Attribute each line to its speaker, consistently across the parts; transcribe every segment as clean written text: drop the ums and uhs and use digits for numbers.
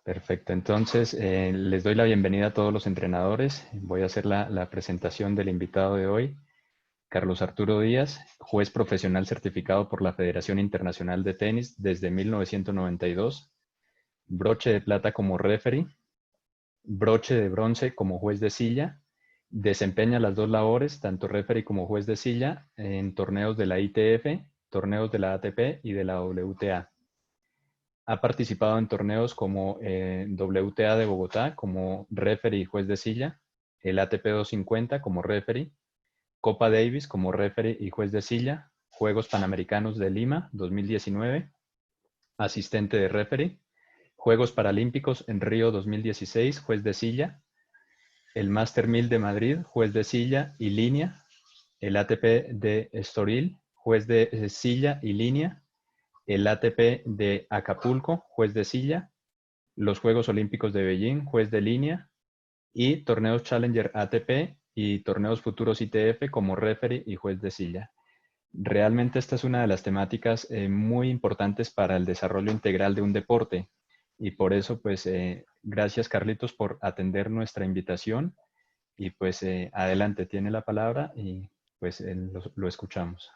Speaker 1: Perfecto, entonces les doy la bienvenida a todos los entrenadores. Voy a hacer la presentación del invitado de hoy, Carlos Arturo Díaz, juez profesional certificado por la Federación Internacional de Tenis desde 1992, broche de plata como referee, broche de bronce como juez de silla, desempeña las dos labores, tanto referee como juez de silla, en torneos de la ITF, torneos de la ATP y de la WTA. Ha participado en torneos como WTA de Bogotá como referee y juez de silla, el ATP 250 como referee, Copa Davis como referee y juez de silla, Juegos Panamericanos de Lima 2019, asistente de referee, Juegos Paralímpicos en Río 2016, juez de silla, el Master 1000 de Madrid, juez de silla y línea, el ATP de Estoril, juez de silla y línea, el ATP de Acapulco, juez de silla, los Juegos Olímpicos de Beijing, juez de línea, y torneos Challenger ATP y torneos futuros ITF como referee y juez de silla. Realmente esta es una de las temáticas muy importantes para el desarrollo integral de un deporte y por eso pues gracias Carlitos por atender nuestra invitación y pues adelante, tiene la palabra y pues lo escuchamos.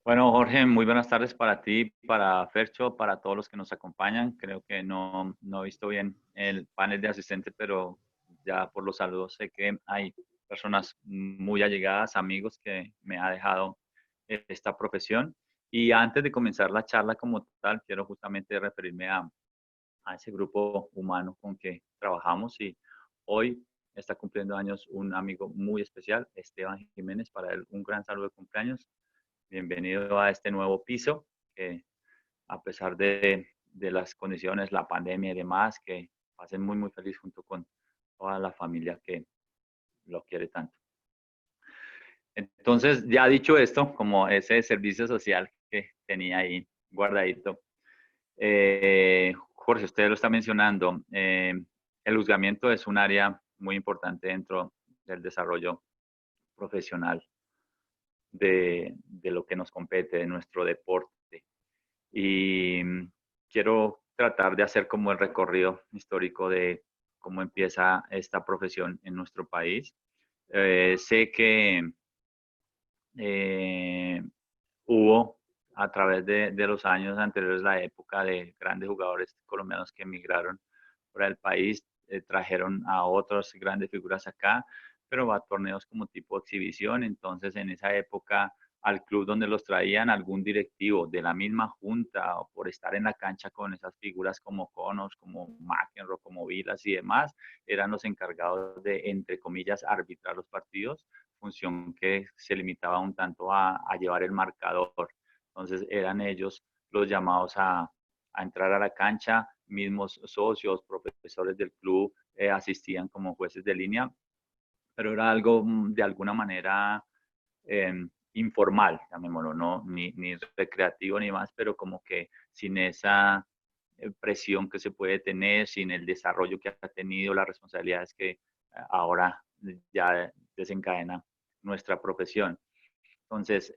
Speaker 2: Bueno, Jorge, muy buenas tardes para ti, para Fercho, para todos los que nos acompañan. Creo que no he visto bien el panel de asistentes, pero ya por los saludos sé que hay personas muy allegadas, amigos que me ha dejado esta profesión. Y antes de comenzar la charla como tal, quiero justamente referirme a ese grupo humano con que trabajamos y hoy está cumpliendo años un amigo muy especial, Esteban Jiménez, para él un gran saludo de cumpleaños. Bienvenido a este nuevo piso, que a pesar de las condiciones, la pandemia y demás, que pasen muy, muy feliz junto con toda la familia que lo quiere tanto. Entonces, ya dicho esto, como ese servicio social que tenía ahí guardadito, Jorge, usted lo está mencionando, el juzgamiento es un área muy importante dentro del desarrollo profesional de lo que nos compete, de nuestro deporte. Y quiero tratar de hacer como el recorrido histórico de cómo empieza esta profesión en nuestro país. Sé que eh, hubo a través de los años anteriores la época de grandes jugadores colombianos que emigraron fuera del país, trajeron a otras grandes figuras acá, pero a torneos como tipo exhibición. Entonces, en esa época, al club donde los traían, algún directivo de la misma junta o por estar en la cancha con esas figuras como Connors, como McEnroe, como Vilas y demás, eran los encargados de, entre comillas, arbitrar los partidos, función que se limitaba un tanto a llevar el marcador. Entonces, eran ellos los llamados a entrar a la cancha, mismos socios, profesores del club asistían como jueces de línea, pero era algo de alguna manera eh, informal, llamémoslo, no, ni recreativo ni más, pero como que sin esa presión que se puede tener, sin el desarrollo que ha tenido, las responsabilidades que ahora ya desencadena nuestra profesión. Entonces,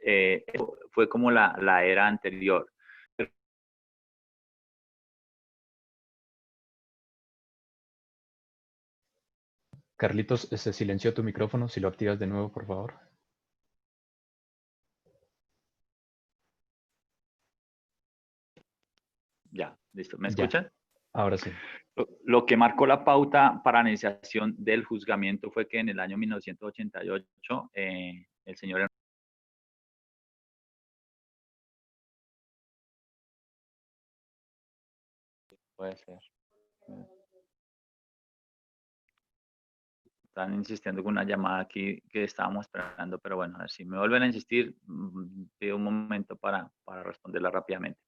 Speaker 2: fue como la era anterior.
Speaker 1: Carlitos, se silenció tu micrófono, si lo activas de nuevo, por favor.
Speaker 2: Ya, listo. ¿Me
Speaker 1: Ya,
Speaker 2: escuchan?
Speaker 1: ahora sí.
Speaker 2: Lo que marcó la pauta para la iniciación del juzgamiento fue que en el año 1988 el señor puede ser. Están insistiendo con una llamada aquí que estábamos esperando, pero bueno, a ver si me vuelven a insistir, pido un momento para responderla rápidamente.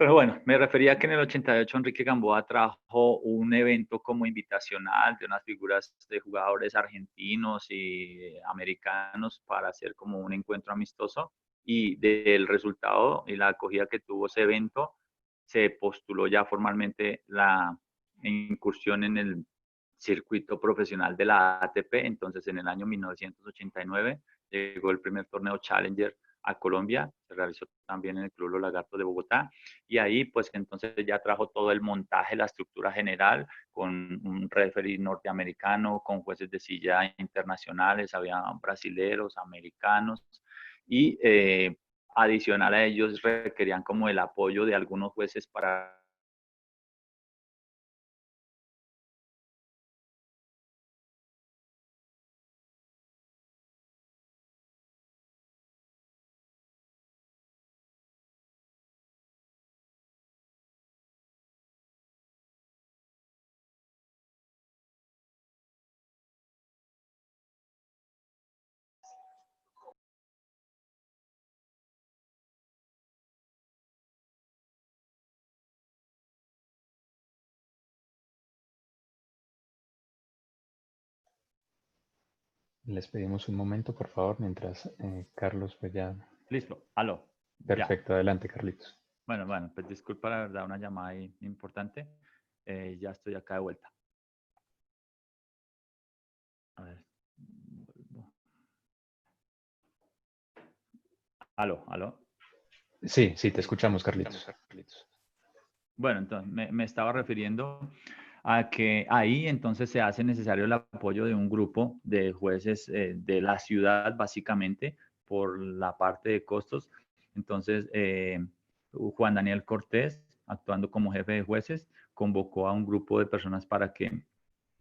Speaker 2: Pero bueno, me refería a que en el 88 Enrique Gamboa trajo un evento como invitacional de unas figuras de jugadores argentinos y americanos para hacer como un encuentro amistoso y del resultado y la acogida que tuvo ese evento se postuló ya formalmente la incursión en el circuito profesional de la ATP. Entonces en el año 1989 llegó el primer torneo Challenger a Colombia, se realizó también en el Club Los Lagartos de Bogotá, y ahí pues entonces ya trajo todo el montaje, la estructura general, con un referee norteamericano, con jueces de silla internacionales, había brasileros, americanos, y adicional a ellos requerían como el apoyo de algunos jueces para...
Speaker 1: Les pedimos un momento, por favor, mientras Carlos pues ya...
Speaker 2: Listo, aló, ya.
Speaker 1: Perfecto, adelante, Carlitos.
Speaker 2: Bueno, pues disculpa la verdad, una llamada ahí importante. Ya estoy acá de vuelta. A ver. Aló.
Speaker 1: Sí, sí, te escuchamos, Carlitos.
Speaker 2: Bueno, entonces me estaba refiriendo a que ahí entonces se hace necesario el apoyo de un grupo de jueces de la ciudad, básicamente, por la parte de costos. Entonces, Juan Daniel Cortés, actuando como jefe de jueces, convocó a un grupo de personas para que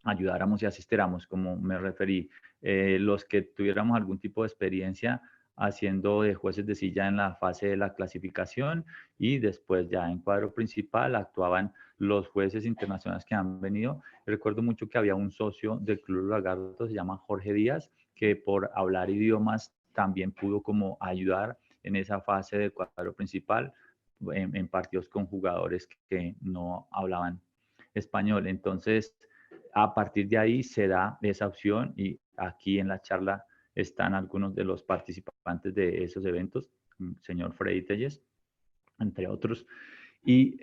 Speaker 2: ayudáramos y asistiéramos, como me referí, los que tuviéramos algún tipo de experiencia haciendo de jueces de silla en la fase de la clasificación, y después ya en cuadro principal actuaban los jueces internacionales que han venido. Recuerdo mucho que había un socio del Club Lagarto, se llama Jorge Díaz, que por hablar idiomas también pudo como ayudar en esa fase del cuadro principal en partidos con jugadores que no hablaban español. Entonces, a partir de ahí se da esa opción, y aquí en la charla están algunos de los participantes de esos eventos, señor Freddy Telles, entre otros. Y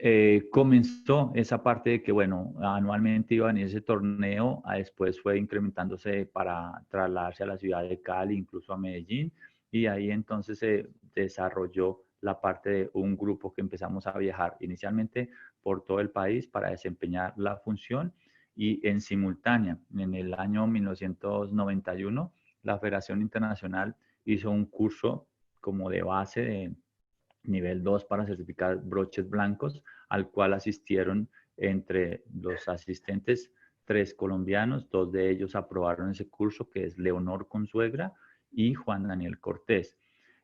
Speaker 2: comenzó esa parte de que, bueno, anualmente iba a venir ese torneo, después fue incrementándose para trasladarse a la ciudad de Cali, incluso a Medellín, y ahí entonces se desarrolló la parte de un grupo que empezamos a viajar inicialmente por todo el país para desempeñar la función, y en simultánea, en el año 1991, la Federación Internacional hizo un curso como de base de nivel 2 para certificar broches blancos, al cual asistieron entre los asistentes 3 colombianos, 2 de ellos aprobaron ese curso, que es Leonor Consuegra y Juan Daniel Cortés.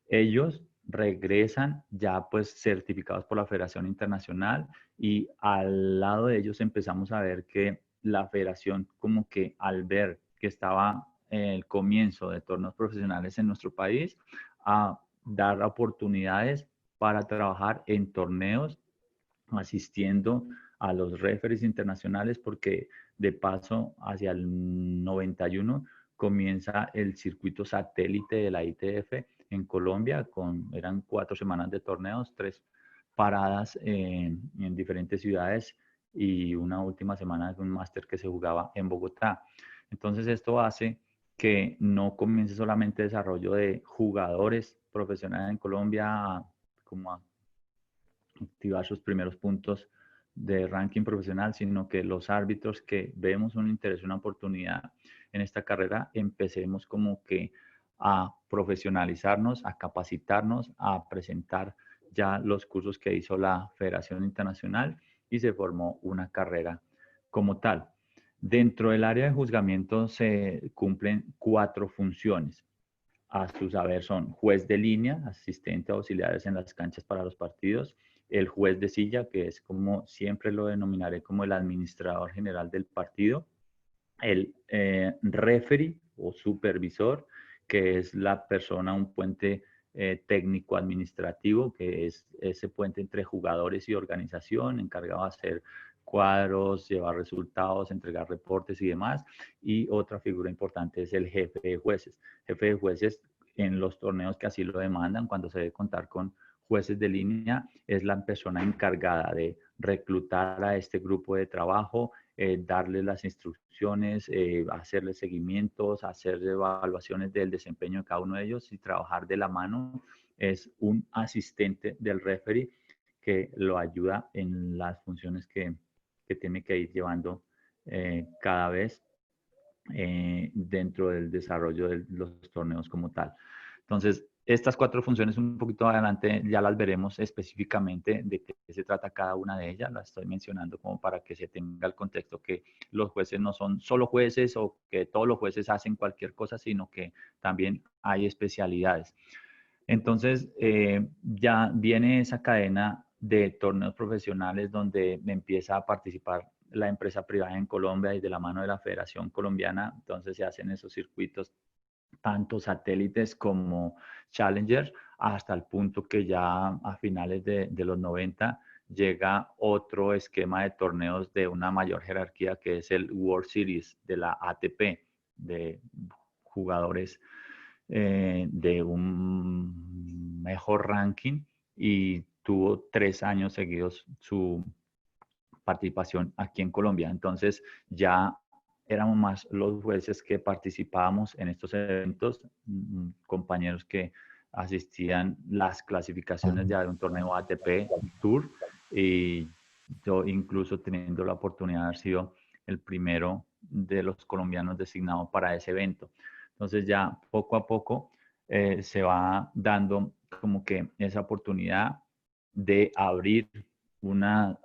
Speaker 2: Ellos regresan ya pues certificados por la Federación Internacional, y al lado de ellos empezamos a ver que la federación, como que al ver que estaba el comienzo de torneos profesionales en nuestro país, a dar oportunidades para trabajar en torneos, asistiendo a los referees internacionales, porque de paso hacia el 91 comienza el circuito satélite de la ITF en Colombia, eran 4 semanas de torneos, 3 paradas en diferentes ciudades, y una última semana de un máster que se jugaba en Bogotá. Entonces esto hace que no comience solamente el desarrollo de jugadores profesionales en Colombia, como a activar sus primeros puntos de ranking profesional, sino que los árbitros que vemos un interés, una oportunidad en esta carrera, empecemos como que a profesionalizarnos, a capacitarnos, a presentar ya los cursos que hizo la Federación Internacional, y se formó una carrera como tal. Dentro del área de juzgamiento se cumplen 4 funciones. A su saber son juez de línea, asistente auxiliares en las canchas para los partidos, el juez de silla, que es como siempre lo denominaré como el administrador general del partido, el referee o supervisor, que es la persona, un puente técnico administrativo, que es ese puente entre jugadores y organización, encargado de hacer cuadros, llevar resultados, entregar reportes y demás. Y otra figura importante es el jefe de jueces. Jefe de jueces en los torneos que así lo demandan, cuando se debe contar con jueces de línea, es la persona encargada de reclutar a este grupo de trabajo, darles las instrucciones, hacerles seguimientos, hacer evaluaciones del desempeño de cada uno de ellos, y trabajar de la mano es un asistente del referee que lo ayuda en las funciones que tiene que ir llevando cada vez dentro del desarrollo de los torneos como tal. Entonces, estas 4 funciones un poquito adelante ya las veremos específicamente de qué se trata cada una de ellas. Las estoy mencionando como para que se tenga el contexto que los jueces no son solo jueces o que todos los jueces hacen cualquier cosa, sino que también hay especialidades. Entonces, ya viene esa cadena de torneos profesionales donde empieza a participar la empresa privada en Colombia y de la mano de la Federación Colombiana. Entonces se hacen esos circuitos, tanto satélites como Challenger, hasta el punto que ya a finales de los 90 llega otro esquema de torneos de una mayor jerarquía que es el World Series de la ATP, de jugadores de un mejor ranking y tuvo 3 años seguidos su participación aquí en Colombia. Entonces ya éramos más los jueces que participábamos en estos eventos, compañeros que asistían las clasificaciones ya de un torneo ATP Tour y yo incluso teniendo la oportunidad de haber sido el primero de los colombianos designado para ese evento. Entonces ya poco a poco se va dando como que esa oportunidad de abrir una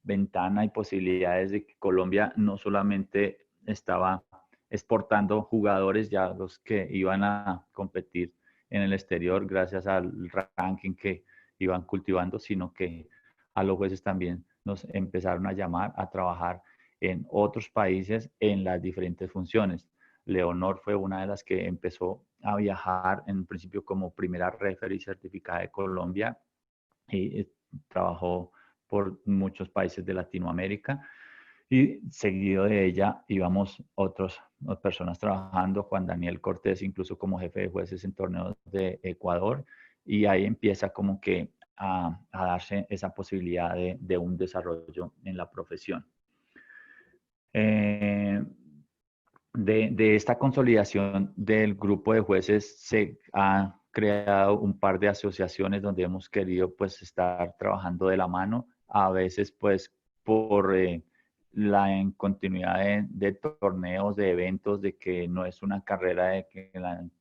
Speaker 2: ventana y posibilidades de que Colombia no solamente estaba exportando jugadores, ya los que iban a competir en el exterior gracias al ranking que iban cultivando, sino que a los jueces también nos empezaron a llamar a trabajar en otros países en las diferentes funciones. Leonor fue una de las que empezó a viajar en principio como primera referee certificada de Colombia y trabajó por muchos países de Latinoamérica y seguido de ella íbamos otras personas trabajando, Juan Daniel Cortés incluso como jefe de jueces en torneos de Ecuador y ahí empieza como que a darse esa posibilidad de un desarrollo en la profesión. De esta consolidación del grupo de jueces se ha creado un par de asociaciones donde hemos querido pues estar trabajando de la mano, a veces pues por la continuidad de torneos, de eventos, de que no es una carrera de que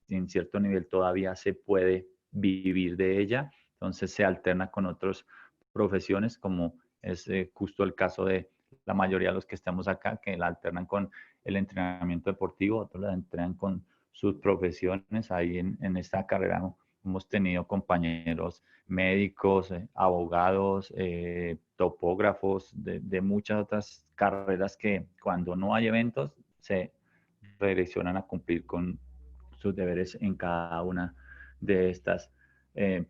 Speaker 2: en cierto nivel todavía se puede vivir de ella, entonces se alterna con otras profesiones como es justo el caso de la mayoría de los que estamos acá, que la alternan con el entrenamiento deportivo, otros la entrenan con sus profesiones. Ahí en esta carrera hemos tenido compañeros médicos, abogados, topógrafos, de muchas otras carreras que cuando no hay eventos se redireccionan a cumplir con sus deberes en cada una de estas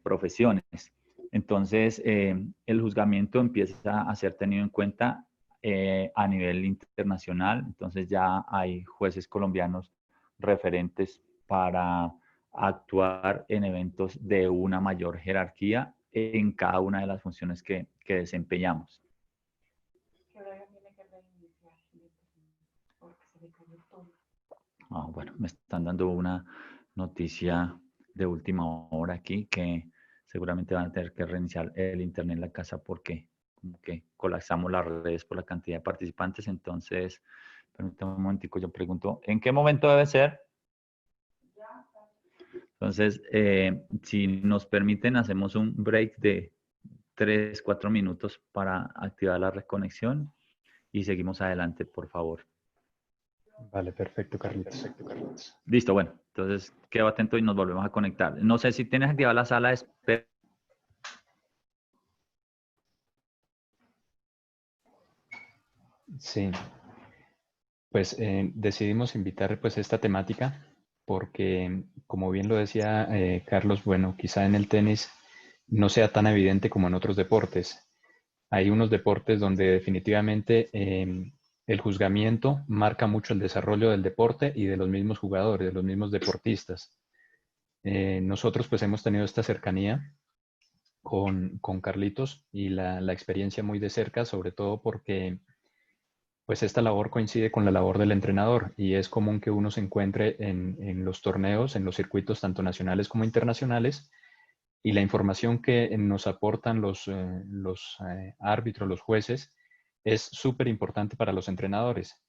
Speaker 2: profesiones. Entonces, el juzgamiento empieza a ser tenido en cuenta a nivel internacional. Entonces ya hay jueces colombianos referentes para actuar en eventos de una mayor jerarquía en cada una de las funciones que desempeñamos. Bueno, me están dando una noticia de última hora aquí que seguramente van a tener que reiniciar el internet en la casa porque como que colapsamos las redes por la cantidad de participantes. Entonces, permítame un momentico, yo pregunto, ¿en qué momento debe ser? Entonces, si nos permiten, hacemos un break de 3, 4 minutos para activar la reconexión y seguimos adelante, por favor.
Speaker 1: Vale, perfecto, Carlitos.
Speaker 2: Listo, bueno, entonces quedo atento y nos volvemos a conectar. No sé si tienes activada la sala de espera.
Speaker 1: Sí, pues decidimos invitar pues esta temática porque, como bien lo decía Carlos, bueno, quizá en el tenis no sea tan evidente como en otros deportes. Hay unos deportes donde definitivamente el juzgamiento marca mucho el desarrollo del deporte y de los mismos jugadores, de los mismos deportistas. Nosotros pues hemos tenido esta cercanía con Carlitos y la experiencia muy de cerca, sobre todo porque pues esta labor coincide con la labor del entrenador y es común que uno se encuentre en los torneos, en los circuitos tanto nacionales como internacionales y la información que nos aportan los árbitros, los jueces, es súper importante para los entrenadores,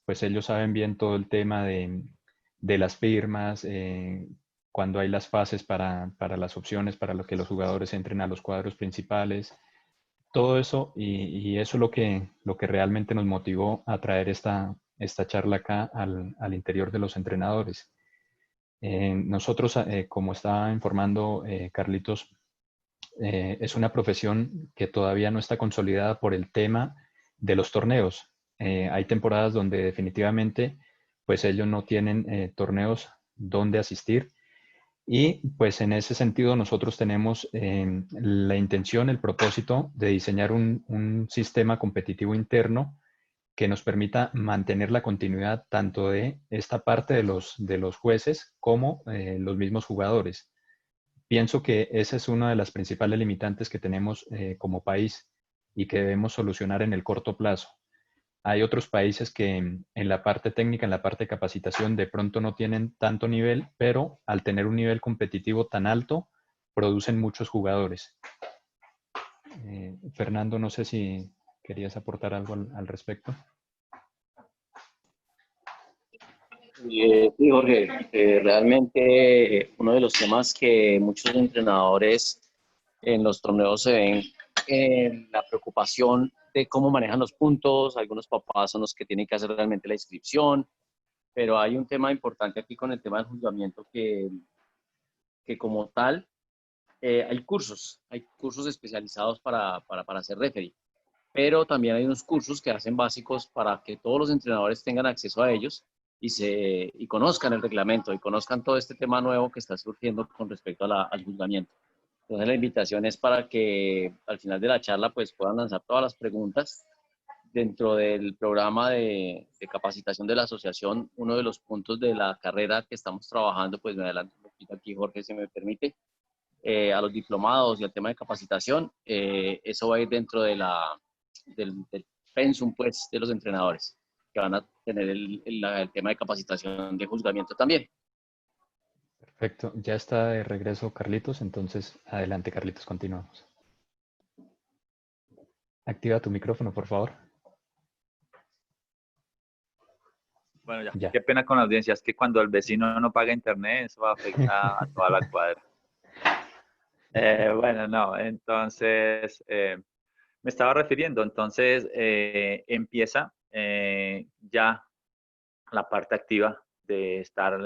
Speaker 1: pues ellos saben bien todo el tema de las firmas, cuando hay las fases para las opciones, para lo que los jugadores entren a los cuadros principales, todo eso, y eso es lo que realmente nos motivó a traer esta charla acá al interior de los entrenadores. Nosotros, como estaba informando Carlitos, es una profesión que todavía no está consolidada por el tema de los torneos. Hay temporadas donde definitivamente pues ellos no tienen torneos donde asistir, y pues en ese sentido nosotros tenemos la intención, el propósito de diseñar un sistema competitivo interno que nos permita mantener la continuidad tanto de esta parte de los jueces como los mismos jugadores. Pienso que esa es una de las principales limitantes que tenemos como país y que debemos solucionar en el corto plazo. Hay otros países que en la parte técnica, en la parte de capacitación, de pronto no tienen tanto nivel, pero al tener un nivel competitivo tan alto, producen muchos jugadores. Fernando, no sé si querías aportar algo al respecto.
Speaker 3: Sí, Jorge, realmente uno de los temas que muchos entrenadores en los torneos se ven la preocupación de cómo manejan los puntos. Algunos papás son los que tienen que hacer realmente la inscripción, pero hay un tema importante aquí con el tema del juzgamiento que como tal hay cursos especializados para ser referee, pero también hay unos cursos que hacen básicos para que todos los entrenadores tengan acceso a ellos y conozcan el reglamento y conozcan todo este tema nuevo que está surgiendo con respecto al juzgamiento. Entonces la invitación es para que al final de la charla pues puedan lanzar todas las preguntas dentro del programa de capacitación de la asociación. Uno de los puntos de la carrera que estamos trabajando, pues me adelanto un poquito aquí, Jorge, si me permite, a los diplomados y al tema de capacitación, eso va a ir dentro del pensum pues, de los entrenadores, que van a tener el tema de capacitación de juzgamiento también.
Speaker 1: Perfecto, ya está de regreso Carlitos, entonces adelante Carlitos, continuamos. Activa tu micrófono, por favor.
Speaker 2: Bueno, ya. Qué pena con la audiencia, es que cuando el vecino no paga internet, eso afecta a toda la cuadra. Bueno, no, entonces, me estaba refiriendo, entonces empieza ya la parte activa de estar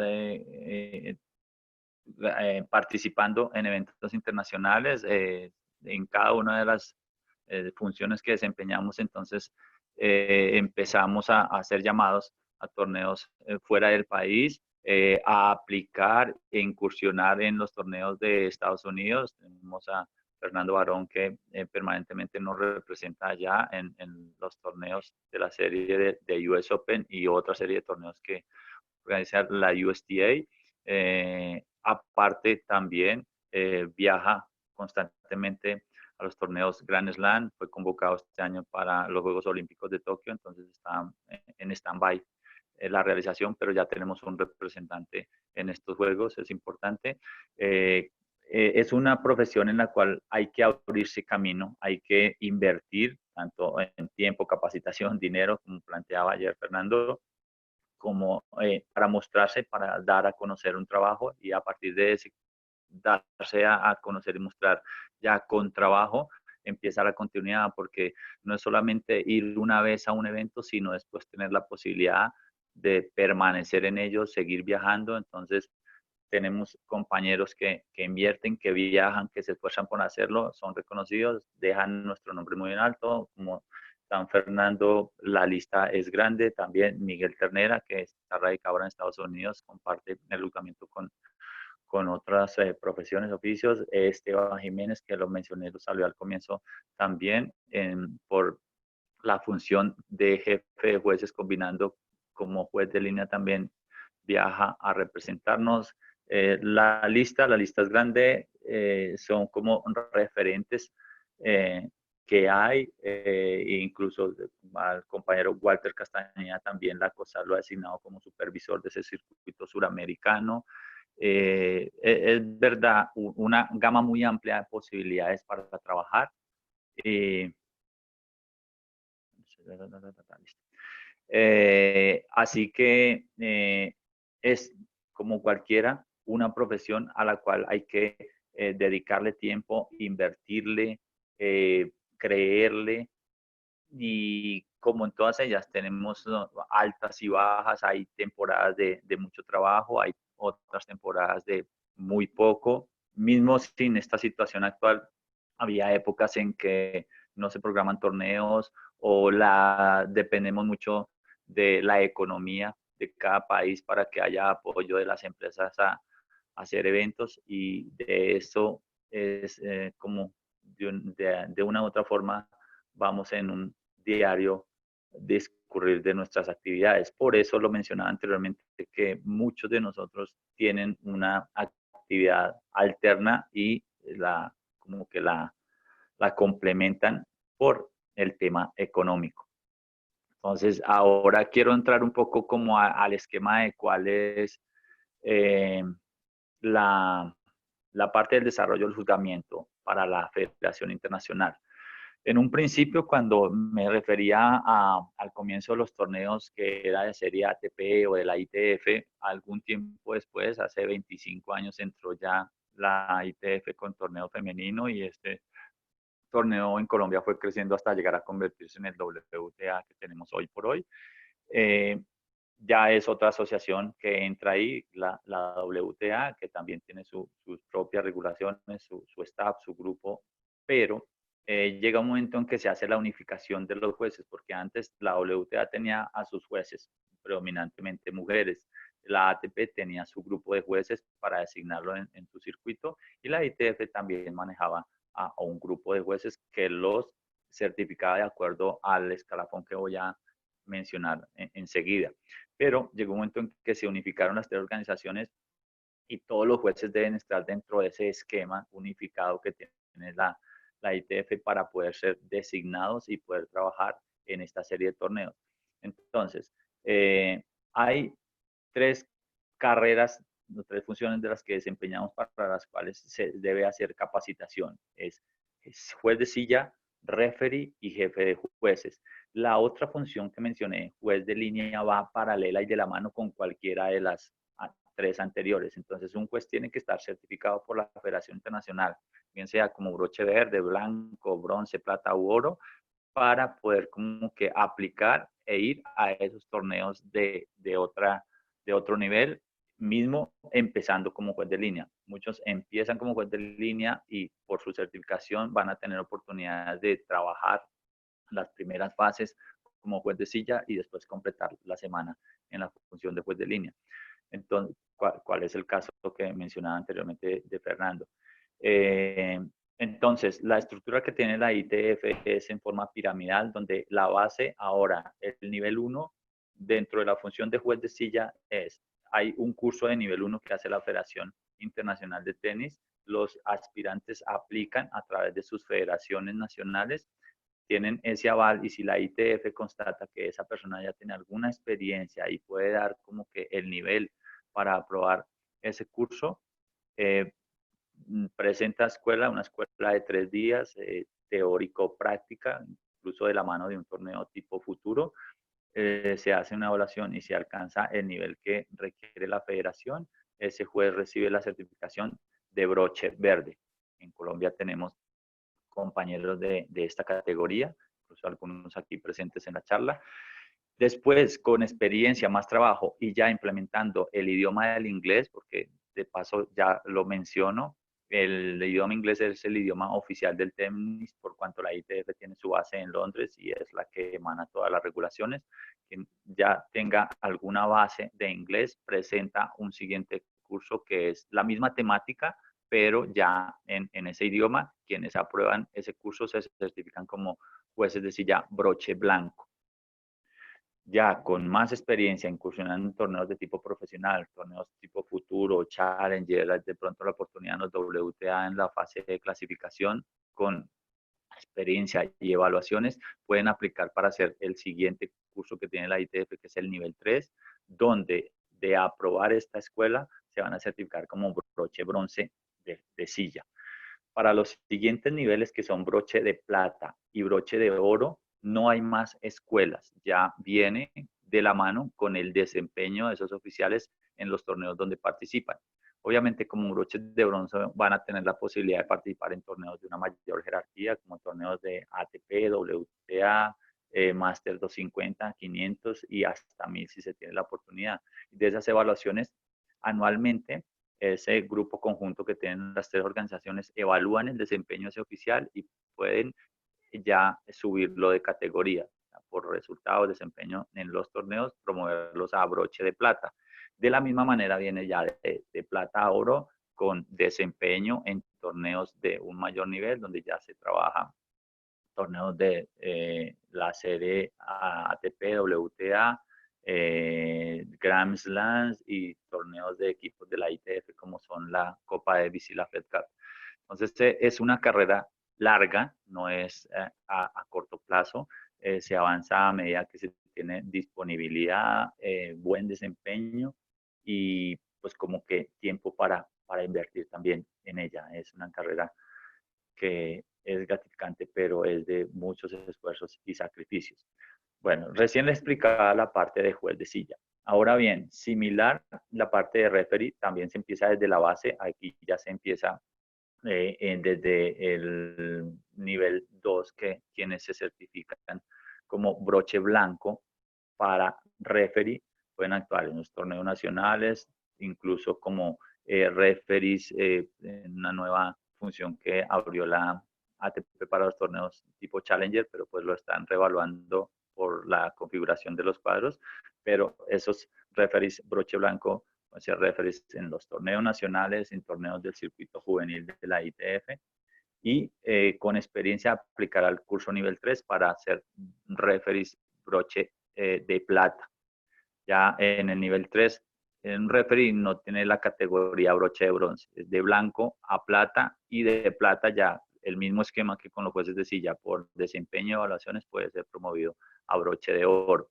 Speaker 2: participando en eventos internacionales, en cada una de las funciones que desempeñamos. Entonces empezamos a hacer llamados a torneos fuera del país, a aplicar e incursionar en los torneos de Estados Unidos. Tenemos a Fernando Barón, que permanentemente nos representa allá en los torneos de la serie de US Open y otra serie de torneos que organiza la USTA. Aparte también viaja constantemente a los torneos Grand Slam. Fue convocado este año para los Juegos Olímpicos de Tokio, entonces está en stand-by la realización, pero ya tenemos un representante en estos Juegos, es importante. Es una profesión en la cual hay que abrirse camino, hay que invertir tanto en tiempo, capacitación, dinero, como planteaba ayer Fernando, como para mostrarse, para dar a conocer un trabajo, y a partir de ese darse a conocer y mostrar ya con trabajo, empieza la continuidad, porque no es solamente ir una vez a un evento, sino después tener la posibilidad de permanecer en ellos, seguir viajando. Entonces tenemos compañeros que invierten, que viajan, que se esfuerzan por hacerlo, son reconocidos, dejan nuestro nombre muy en alto, como San Fernando. La lista es grande. También Miguel Ternera, que está radicado ahora en Estados Unidos, comparte el juzgamiento con otras profesiones, oficios. Esteban Jiménez, que lo mencioné, lo salió al comienzo también, por la función de jefe de jueces, combinando como juez de línea, también viaja a representarnos. La lista es grande, son como referentes que hay, incluso al compañero Walter Castañeda también la COSAR lo ha asignado como supervisor de ese circuito suramericano. Es verdad, una gama muy amplia de posibilidades para trabajar. Así que es como cualquiera una profesión a la cual hay que dedicarle tiempo, invertirle, creerle, y como en todas ellas tenemos altas y bajas, hay temporadas de mucho trabajo, hay otras temporadas de muy poco. Mismo sin esta situación actual, había épocas en que no se programan torneos o dependemos mucho de la economía de cada país para que haya apoyo de las empresas a hacer eventos, y de eso es como de una u otra forma vamos en un diario discurrir de nuestras actividades. Por eso lo mencionaba anteriormente, que muchos de nosotros tienen una actividad alterna y como que la complementan por el tema económico. Entonces, ahora quiero entrar un poco como al esquema de cuál es la, la parte del desarrollo del juzgamiento para la Federación Internacional. En un principio, cuando me refería al comienzo de los torneos que era de serie ATP o de la ITF, algún tiempo después, hace 25 años, entró ya la ITF con torneo femenino, y este torneo en Colombia fue creciendo hasta llegar a convertirse en el WTA que tenemos hoy por hoy. Ya es otra asociación que entra ahí, la WTA, que también tiene sus propias regulaciones, su staff, su grupo, pero llega un momento en que se hace la unificación de los jueces, porque antes la WTA tenía a sus jueces, predominantemente mujeres. La ATP tenía su grupo de jueces para designarlo en su circuito, y la ITF también manejaba a un grupo de jueces que los certificaba de acuerdo al escalafón que voy a mencionar enseguida. Pero llegó un momento en que se unificaron las tres organizaciones y todos los jueces deben estar dentro de ese esquema unificado que tiene la ITF para poder ser designados y poder trabajar en esta serie de torneos. Entonces, hay tres carreras, tres funciones de las que desempeñamos para las cuales se debe hacer capacitación. Es juez de silla, referee y jefe de jueces. La otra función que mencioné, juez de línea, va paralela y de la mano con cualquiera de las tres anteriores. Entonces, un juez tiene que estar certificado por la Federación Internacional, bien sea como broche verde, blanco, bronce, plata u oro, para poder como que aplicar e ir a esos torneos de otro nivel, mismo empezando como juez de línea. Muchos empiezan como juez de línea y por su certificación van a tener oportunidades de trabajar las primeras fases como juez de silla y después completar la semana en la función de juez de línea. Entonces, ¿cuál es el caso que mencionaba anteriormente de Fernando? Entonces, la estructura que tiene la ITF es en forma piramidal, donde la base ahora, el nivel 1, dentro de la función de juez de silla hay un curso de nivel 1 que hace la Federación Internacional de Tenis. Los aspirantes aplican a través de sus federaciones nacionales, tienen ese aval, y si la ITF constata que esa persona ya tiene alguna experiencia y puede dar como que el nivel para aprobar ese curso, presenta una escuela de 3 días, teórico-práctica, incluso de la mano de un torneo tipo futuro. Se hace una evaluación y se alcanza el nivel que requiere la federación, ese juez recibe la certificación de broche verde. En Colombia tenemos compañeros de esta categoría, incluso algunos aquí presentes en la charla. Después, con experiencia, más trabajo y ya implementando el idioma del inglés, porque de paso ya lo menciono, el idioma inglés es el idioma oficial del tenis, por cuanto la ITF tiene su base en Londres y es la que emana todas las regulaciones. Quien ya tenga alguna base de inglés presenta un siguiente curso que es la misma temática, pero ya en ese idioma. Quienes aprueban ese curso se certifican como jueces de silla broche blanco. Ya con más experiencia incursionando en torneos de tipo profesional, torneos tipo futuro, challenger, de pronto la oportunidad en los WTA en la fase de clasificación, con experiencia y evaluaciones, pueden aplicar para hacer el siguiente curso que tiene la ITF, que es el nivel 3, donde de aprobar esta escuela se van a certificar como broche bronce de silla. Para los siguientes niveles, que son broche de plata y broche de oro, no hay más escuelas. Ya viene de la mano con el desempeño de esos oficiales en los torneos donde participan. Obviamente, como broches de bronce van a tener la posibilidad de participar en torneos de una mayor jerarquía, como torneos de ATP, WTA, Master 250, 500 y hasta 1000 si se tiene la oportunidad. De esas evaluaciones, anualmente, ese grupo conjunto que tienen las tres organizaciones evalúan el desempeño de ese oficial y pueden ya subirlo de categoría por resultados de desempeño en los torneos, promoverlos a broche de plata. De la misma manera viene ya de plata a oro con desempeño en torneos de un mayor nivel, donde ya se trabaja torneos de la serie ATP, WTA, Grand Slams y torneos de equipos de la ITF como son la Copa Davis y la Fed Cup. Entonces es una carrera larga, no es a corto plazo, se avanza a medida que se tiene disponibilidad, buen desempeño y pues como que tiempo para invertir también en ella. Es una carrera que es gratificante, pero es de muchos esfuerzos y sacrificios. Bueno, recién le explicaba la parte de juez de silla. Ahora bien, similar la parte de referee, también se empieza desde la base, aquí ya se empieza desde el nivel 2, que quienes se certifican como broche blanco para referee pueden actuar en los torneos nacionales, incluso como referees en una nueva función que abrió la ATP para los torneos tipo Challenger, pero pues lo están reevaluando por la configuración de los cuadros, pero esos referees broche blanco pueden ser referees en los torneos nacionales, en torneos del circuito juvenil de la ITF, y con experiencia aplicar al curso nivel 3 para hacer referees broche de plata. Ya en el nivel 3, un referee no tiene la categoría broche de bronce, es de blanco a plata, y de plata ya el mismo esquema que con los jueces de silla, por desempeño y evaluaciones puede ser promovido a broche de oro.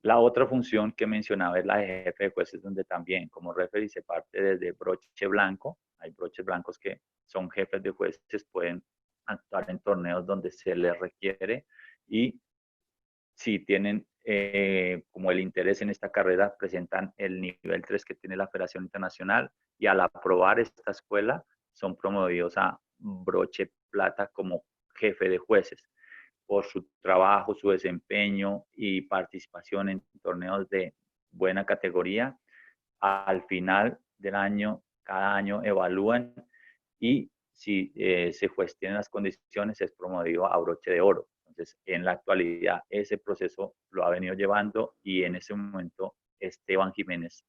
Speaker 2: La otra función que mencionaba es la de jefe de jueces, donde también como referee se parte desde broche blanco. Hay broches blancos que son jefes de jueces, pueden actuar en torneos donde se les requiere, y si tienen como el interés en esta carrera, presentan el nivel 3 que tiene la Federación Internacional, y al aprobar esta escuela son promovidos a broche plata como jefe de jueces por su trabajo, su desempeño y participación en torneos de buena categoría. Al final del año, cada año evalúan, y si se juez tiene las condiciones, es promovido a broche de oro. Entonces, en la actualidad, ese proceso lo ha venido llevando, y en ese momento Esteban Jiménez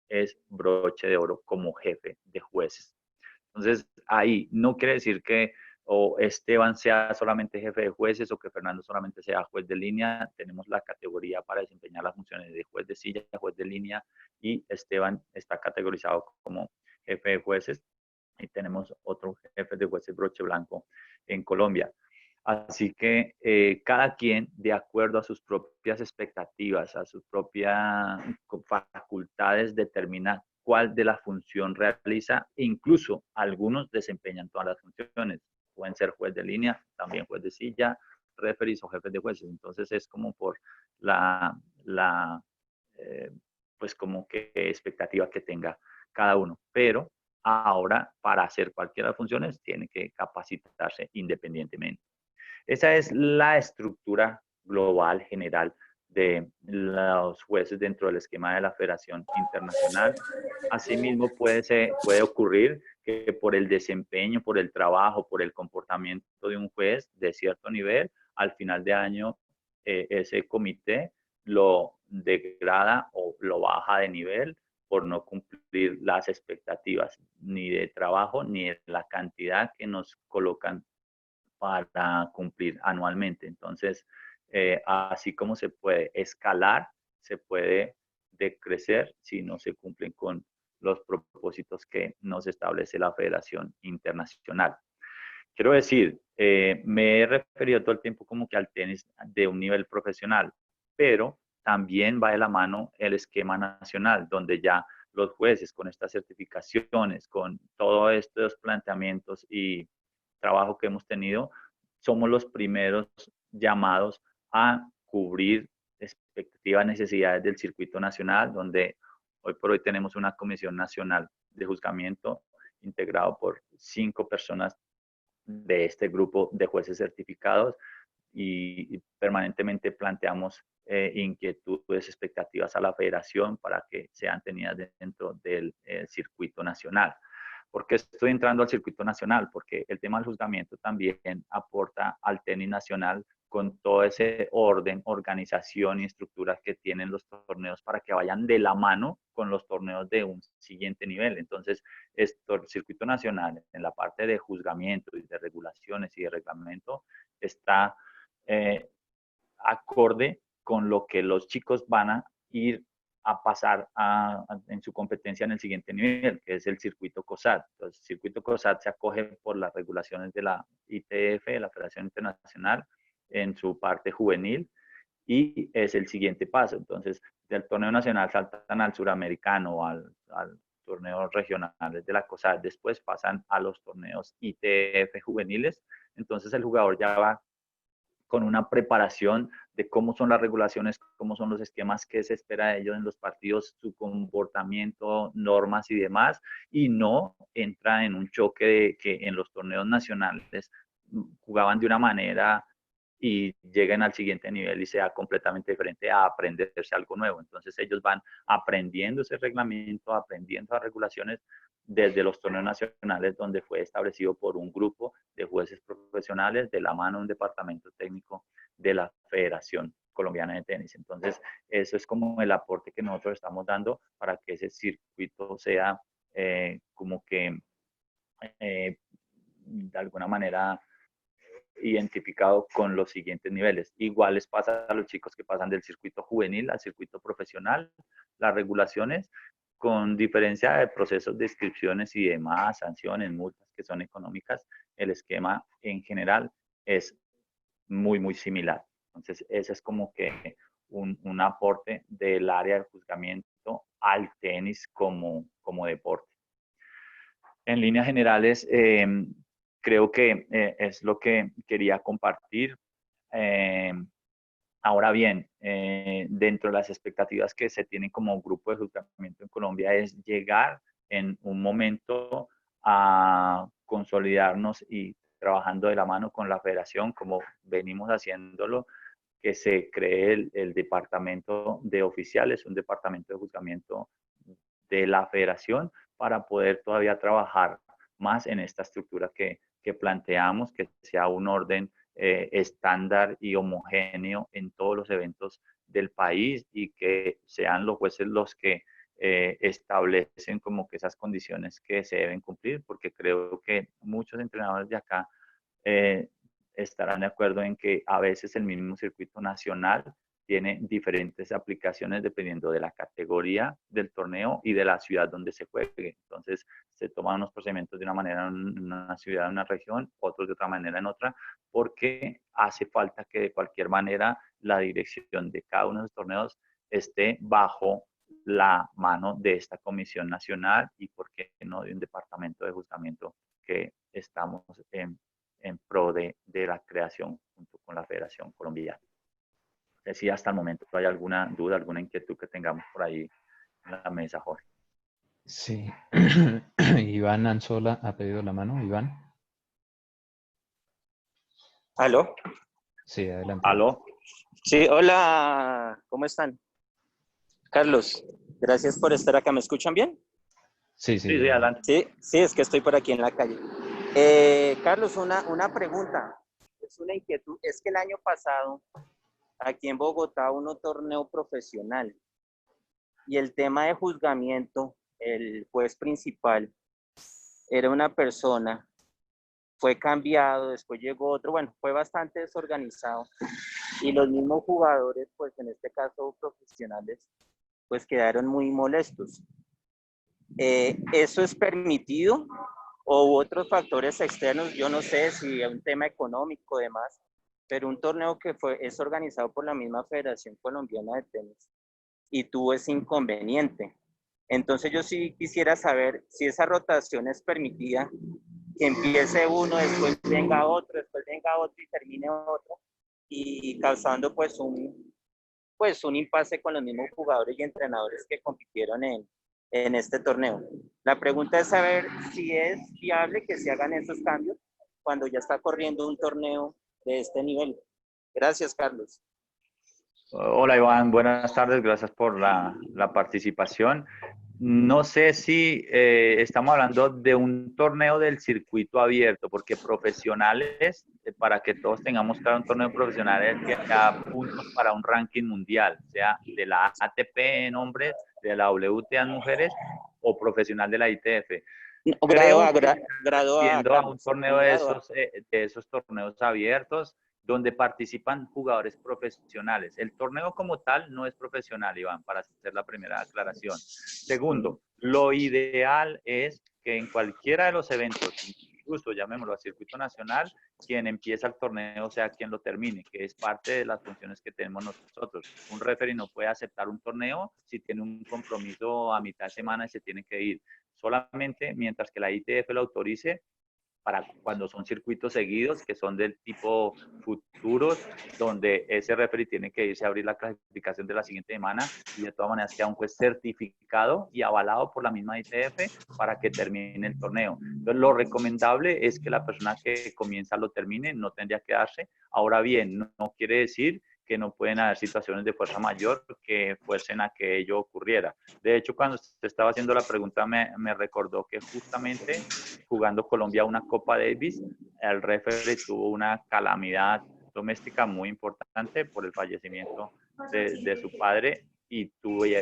Speaker 2: es broche de oro como jefe de jueces. Entonces, ahí no quiere decir que o Esteban sea solamente jefe de jueces o que Fernando solamente sea juez de línea. Tenemos la categoría para desempeñar las funciones de juez de silla, juez de línea, y Esteban está categorizado como jefe de jueces, y tenemos otro jefe de jueces broche blanco en Colombia. Así que cada quien, de acuerdo a sus propias expectativas, a sus propias facultades, determina cuál de la función realiza, e incluso algunos desempeñan todas las funciones. Pueden ser juez de línea, también juez de silla, referees o jefes de jueces. Entonces es como por pues como que expectativa que tenga cada uno. Pero ahora, para hacer cualquiera de las funciones, tiene que capacitarse independientemente. Esa es la estructura global general de los jueces dentro del esquema de la Federación Internacional. Asimismo, puede ocurrir que por el desempeño, por el trabajo, por el comportamiento de un juez de cierto nivel, al final de año ese comité lo degrada o lo baja de nivel por no cumplir las expectativas ni de trabajo ni de la cantidad que nos colocan para cumplir anualmente. Entonces, así como se puede escalar, se puede decrecer si no se cumplen con los propósitos que nos establece la Federación Internacional. Quiero decir, me he referido todo el tiempo como que al tenis de un nivel profesional, pero también va de la mano el esquema nacional, donde ya los jueces, con estas certificaciones, con todos estos planteamientos y trabajo que hemos tenido, somos los primeros llamados a cubrir expectativas, necesidades del circuito nacional, donde hoy por hoy tenemos una comisión nacional de juzgamiento integrado por 5 personas de este grupo de jueces certificados y permanentemente planteamos inquietudes, expectativas a la federación para que sean tenidas dentro del circuito nacional. ¿Por qué estoy entrando al circuito nacional? Porque el tema del juzgamiento también aporta al tenis nacional con todo ese orden, organización y estructura que tienen los torneos para que vayan de la mano con los torneos de un siguiente nivel. Entonces, el circuito nacional en la parte de juzgamiento y de regulaciones y de reglamento está acorde con lo que los chicos van a ir a pasar en su competencia en el siguiente nivel, que es el circuito COSAT. Entonces, el circuito COSAT se acoge por las regulaciones de la ITF, de la Federación Internacional, en su parte juvenil, y es el siguiente paso. Entonces, del torneo nacional saltan al suramericano o al torneos regionales de la COSAT, después pasan a los torneos ITF juveniles. Entonces, el jugador ya va con una preparación de cómo son las regulaciones, cómo son los esquemas que se espera de ellos en los partidos, su comportamiento, normas y demás, y no entra en un choque de que en los torneos nacionales jugaban de una manera y lleguen al siguiente nivel y sea completamente diferente a aprenderse algo nuevo. Entonces ellos van aprendiendo ese reglamento, aprendiendo las regulaciones desde los torneos nacionales donde fue establecido por un grupo de jueces profesionales de la mano de un departamento técnico de la Federación Colombiana de Tenis. Entonces, eso es como el aporte que nosotros estamos dando para que ese circuito sea como que de alguna manera identificado con los siguientes niveles. Igual les pasa a los chicos que pasan del circuito juvenil al circuito profesional, las regulaciones, con diferencia de procesos de inscripciones y demás, sanciones, multas que son económicas, el esquema en general es muy similar. Entonces, ese es como que un aporte del área de juzgamiento al tenis como deporte. En líneas generales, creo que es lo que quería compartir. Ahora bien, dentro de las expectativas que se tienen como grupo de juzgamiento en Colombia es llegar en un momento a consolidarnos y trabajando de la mano con la federación, como venimos haciéndolo, que se cree el departamento de oficiales, un departamento de juzgamiento de la federación para poder todavía trabajar más en esta estructura que planteamos, que sea un orden estándar y homogéneo en todos los eventos del país y que sean los jueces los que establecen como que esas condiciones que se deben cumplir, porque creo que muchos entrenadores de acá estarán de acuerdo en que a veces el mismo circuito nacional tiene diferentes aplicaciones dependiendo de la categoría del torneo y de la ciudad donde se juegue. Entonces, se toman unos procedimientos de una manera en una ciudad, en una región, otros de otra manera en otra, porque hace falta que de cualquier manera la dirección de cada uno de los torneos esté bajo la mano de esta comisión nacional y, por qué no, de un departamento de juzgamiento que estamos en pro de la creación junto con la Federación Colombiana. Si hasta el momento hay alguna duda, alguna inquietud que tengamos por ahí en la mesa, Jorge.
Speaker 1: Sí. Iván Anzola ha pedido la mano. Iván.
Speaker 4: ¿Aló?
Speaker 1: Sí, adelante.
Speaker 2: ¿Aló?
Speaker 4: Sí, hola, ¿cómo están? Carlos, gracias por estar acá. ¿Me escuchan bien?
Speaker 1: Sí,
Speaker 2: Sí, adelante.
Speaker 4: Sí, es que estoy por aquí en la calle. Carlos, una pregunta, es una inquietud. Es que el año pasado, aquí en Bogotá, hubo un torneo profesional y el tema de juzgamiento, el juez principal era una persona, fue cambiado, después llegó otro, bueno, fue bastante desorganizado y los mismos jugadores, pues en este caso profesionales, pues quedaron muy molestos. ¿Eso es permitido o otros factores externos? Yo no sé si es un tema económico o demás, pero un torneo que es organizado por la misma Federación Colombiana de Tenis y tuvo ese inconveniente. Entonces yo sí quisiera saber si esa rotación es permitida, que empiece uno, después venga otro, después venga otro y termine otro, y causando pues un impasse con los mismos jugadores y entrenadores que compitieron en este torneo. La pregunta es saber si es viable que se hagan esos cambios cuando ya está corriendo un torneo de este nivel. Gracias, Carlos.
Speaker 2: Hola Iván, buenas tardes, gracias por la participación. No sé si estamos hablando de un torneo del circuito abierto, porque profesionales, para que todos tengamos claro, un torneo profesional es que da puntos para un ranking mundial, sea de la ATP en hombres, de la WTA en mujeres o profesional de la ITF.
Speaker 4: Grado A,
Speaker 2: Creo que
Speaker 4: grado A,
Speaker 2: siendo a un
Speaker 4: Carlos.
Speaker 2: torneo
Speaker 4: Grado A.
Speaker 2: de esos torneos abiertos, donde participan jugadores profesionales. El torneo como tal no es profesional, Iván, para hacer la primera aclaración. Segundo, lo ideal es que en cualquiera de los eventos, incluso llamémoslo a circuito nacional, quien empieza el torneo sea quien lo termine, que es parte de las funciones que tenemos nosotros. Un referee no puede aceptar un torneo si tiene un compromiso a mitad de semana y se tiene que ir. Solamente mientras que la ITF lo autorice, para cuando son circuitos seguidos, que son del tipo futuros, donde ese referee tiene que irse a abrir la clasificación de la siguiente semana y de todas maneras queda un juez certificado y avalado por la misma ITF para que termine el torneo. Entonces, lo recomendable es que la persona que comienza lo termine, no tendría que darse. Ahora bien, no quiere decir que no pueden haber situaciones de fuerza mayor que fuercen a que ello ocurriera. De hecho, cuando usted estaba haciendo la pregunta, me recordó que justamente jugando Colombia una Copa Davis, el referee tuvo una calamidad doméstica muy importante por el fallecimiento de su padre y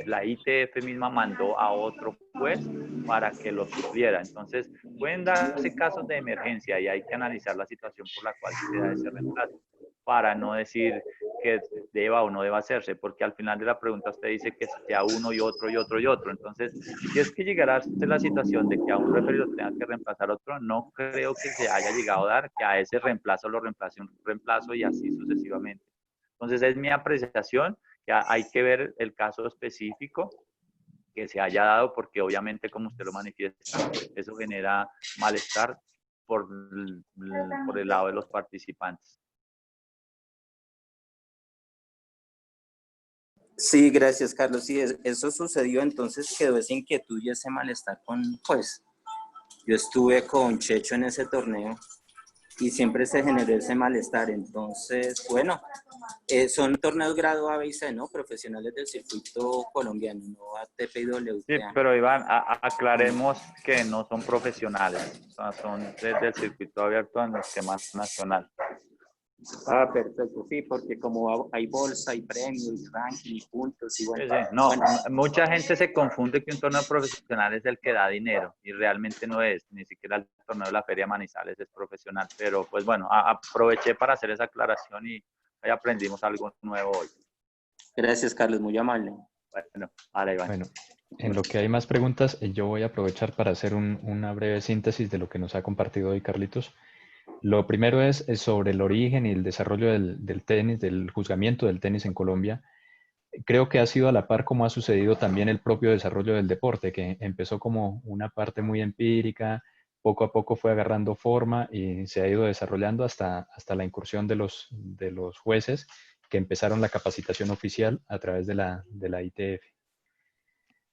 Speaker 2: la ITF misma mandó a otro juez para que lo supliera. Entonces, pueden darse casos de emergencia y hay que analizar la situación por la cual se da ese reemplazo, para no decir que deba o no deba hacerse, porque al final de la pregunta usted dice que sea uno y otro y otro y otro. Entonces, si es que llegara a ser la situación de que a un referido tenga que reemplazar a otro, no creo que se haya llegado a dar que a ese reemplazo lo reemplace un reemplazo y así sucesivamente. Entonces, es mi apreciación, que hay que ver el caso específico que se haya dado, porque obviamente, como usted lo manifiesta, eso genera malestar por el lado de los participantes.
Speaker 4: Sí, gracias, Carlos. Sí, eso sucedió, entonces quedó esa inquietud y ese malestar pues, yo estuve con Checho en ese torneo y siempre se generó ese malestar. Entonces, bueno, son torneos grado A, B y C, ¿no? Profesionales del circuito colombiano, no ATP y WTA.
Speaker 2: Sí, pero Iván, aclaremos que no son profesionales, o sea, son desde el circuito abierto en el esquema nacional.
Speaker 4: Ah, perfecto, sí, porque como hay bolsa, hay premios, ranking, puntos y bueno.
Speaker 2: Sí, sí. No,
Speaker 4: bueno.
Speaker 2: mucha gente se confunde que un torneo profesional es el que da dinero y realmente no es, ni siquiera el torneo de la Feria Manizales es profesional, pero pues bueno, aproveché para hacer esa aclaración y ahí aprendimos algo nuevo hoy.
Speaker 4: Gracias, Carlos, muy amable.
Speaker 2: Bueno, ahora Iván.
Speaker 1: Bueno, en lo que hay más preguntas, yo voy a aprovechar para hacer una breve síntesis de lo que nos ha compartido hoy Carlitos. Lo primero es sobre el origen y el desarrollo del tenis, del juzgamiento del tenis en Colombia. Creo que ha sido a la par como ha sucedido también el propio desarrollo del deporte, que empezó como una parte muy empírica, poco a poco fue agarrando forma y se ha ido desarrollando hasta la incursión de los jueces que empezaron la capacitación oficial a través de la ITF.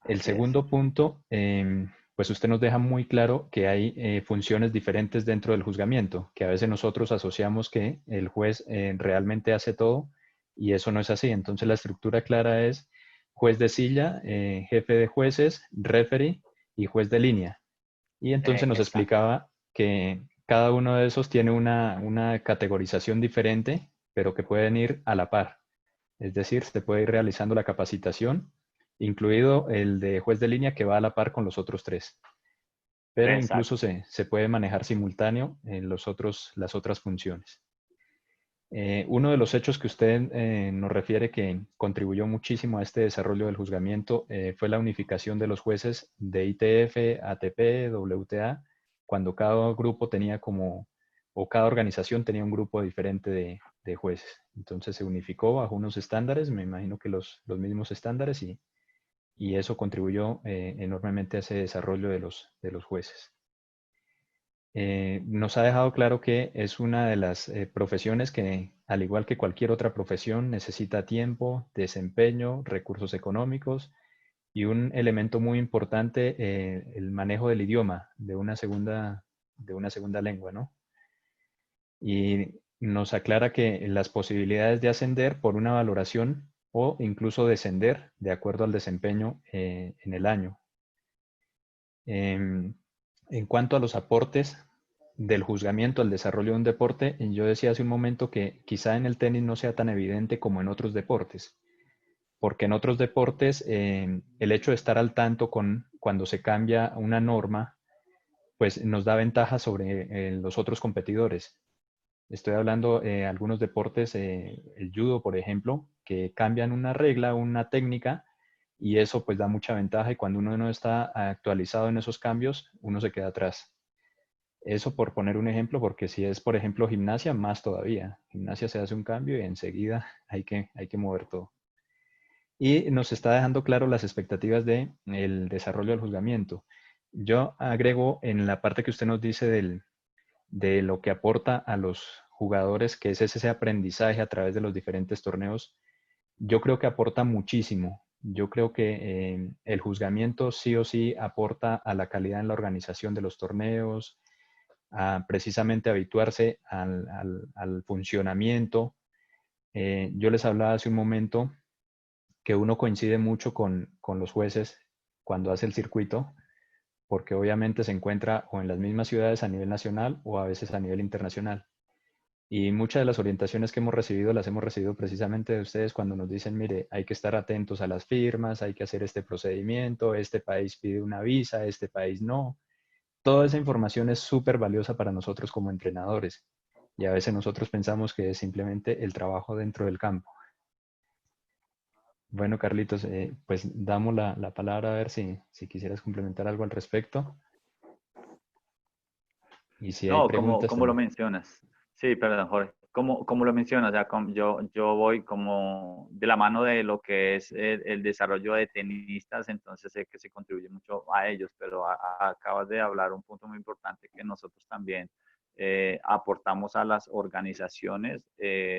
Speaker 1: El segundo punto, pues usted nos deja muy claro que hay funciones diferentes dentro del juzgamiento, que a veces nosotros asociamos que el juez realmente hace todo y eso no es así. Entonces la estructura clara es juez de silla, jefe de jueces, referee y juez de línea. Y entonces nos explicaba que cada uno de esos tiene una categorización diferente, pero que pueden ir a la par. Es decir, se puede ir realizando la capacitación, incluido el de juez de línea que va a la par con los otros tres. Pero incluso se puede manejar simultáneo en las otras funciones. Uno de los hechos que usted nos refiere que contribuyó muchísimo a este desarrollo del juzgamiento fue la unificación de los jueces de ITF, ATP, WTA, cuando cada grupo tenía o cada organización tenía un grupo diferente de jueces. Entonces se unificó bajo unos estándares, me imagino que los mismos estándares y y eso contribuyó enormemente a ese desarrollo de los jueces. Nos ha dejado claro que es una de las profesiones que, al igual que cualquier otra profesión, necesita tiempo, desempeño, recursos económicos y un elemento muy importante, el manejo del idioma, de una segunda lengua, ¿no? Y nos aclara que las posibilidades de ascender por una valoración o incluso descender de acuerdo al desempeño en el año. En cuanto a los aportes del juzgamiento al desarrollo de un deporte, yo decía hace un momento que quizá en el tenis no sea tan evidente como en otros deportes, porque en otros deportes el hecho de estar al tanto cuando se cambia una norma, pues nos da ventaja sobre los otros competidores. Estoy hablando de algunos deportes, el judo, por ejemplo, que cambian una regla, una técnica, y eso pues da mucha ventaja y cuando uno no está actualizado en esos cambios, uno se queda atrás. Eso por poner un ejemplo, porque si es, por ejemplo, gimnasia, más todavía. Gimnasia se hace un cambio y enseguida hay que mover todo. Y nos está dejando claro las expectativas del desarrollo del juzgamiento. Yo agrego en la parte que usted nos dice de lo que aporta a los jugadores, que es ese aprendizaje a través de los diferentes torneos, yo creo que aporta muchísimo. Yo creo que el juzgamiento sí o sí aporta a la calidad en la organización de los torneos, a precisamente habituarse al funcionamiento. Yo les hablaba hace un momento que uno coincide mucho con los jueces cuando hace el circuito, porque obviamente se encuentra o en las mismas ciudades a nivel nacional o a veces a nivel internacional. Y muchas de las orientaciones que hemos recibido las hemos recibido precisamente de ustedes cuando nos dicen, mire, hay que estar atentos a las firmas, hay que hacer este procedimiento, este país pide una visa, este país no. Toda esa información es súper valiosa para nosotros como entrenadores. Y a veces nosotros pensamos que es simplemente el trabajo dentro del campo. Bueno, Carlitos, pues damos la palabra a ver si quisieras complementar algo al respecto. Y si hay
Speaker 2: No,
Speaker 1: preguntas
Speaker 2: como lo
Speaker 1: también.
Speaker 2: mencionas. Sí, perdón, Jorge. Como lo mencionas, ya yo voy como de la mano de lo que es el desarrollo de tenistas, entonces sé que se contribuye mucho a ellos, pero acabas de hablar un punto muy importante que nosotros también aportamos a las organizaciones,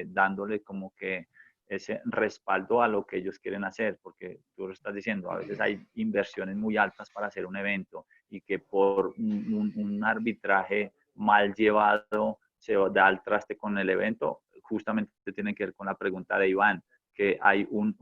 Speaker 2: dándole como que ese respaldo a lo que ellos quieren hacer, porque tú lo estás diciendo, a veces hay inversiones muy altas para hacer un evento y que por un arbitraje mal llevado se da al traste con el evento, justamente tiene que ver con la pregunta de Iván, que hay un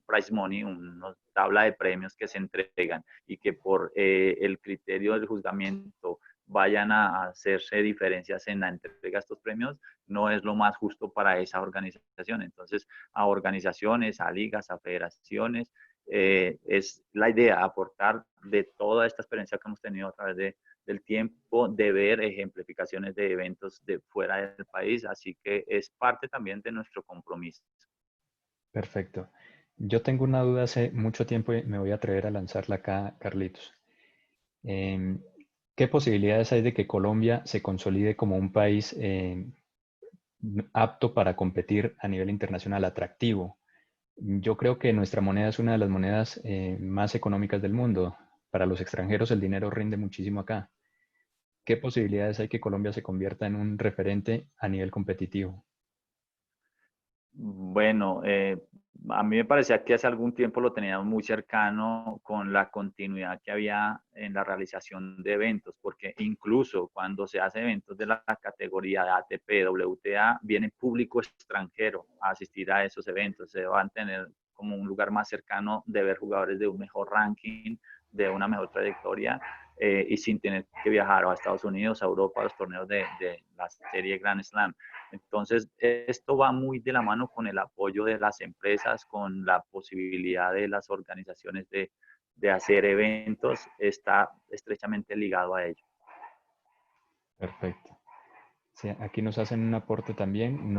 Speaker 2: prize money, una tabla de premios que se entregan y que por el criterio del juzgamiento vayan a hacerse diferencias en la entrega de estos premios, no es lo más justo para esa organización. Entonces, a organizaciones, a ligas, a federaciones, es la idea, aportar de toda esta experiencia que hemos tenido a través del tiempo, de ver ejemplificaciones de eventos de fuera del país, así que es parte también de nuestro compromiso.
Speaker 1: Perfecto. Yo tengo una duda hace mucho tiempo y me voy a atrever a lanzarla acá, Carlitos. Em, ¿Qué posibilidades hay de que Colombia se consolide como un país apto para competir a nivel internacional, atractivo? Yo creo que nuestra moneda es una de las monedas más económicas del mundo. Para los extranjeros el dinero rinde muchísimo acá. ¿Qué posibilidades hay que Colombia se convierta en un referente a nivel competitivo?
Speaker 2: Bueno, a mí me parecía que hace algún tiempo lo teníamos muy cercano con la continuidad que había en la realización de eventos, porque incluso cuando se hace eventos de la categoría de ATP, WTA, viene público extranjero a asistir a esos eventos. Se van a tener como un lugar más cercano de ver jugadores de un mejor ranking, de una mejor trayectoria, y sin tener que viajar a Estados Unidos, a Europa, a los torneos de la serie Grand Slam. Entonces, esto va muy de la mano con el apoyo de las empresas, con la posibilidad de las organizaciones de hacer eventos, está estrechamente ligado a ello.
Speaker 1: Perfecto. Sí, aquí nos hacen un aporte también.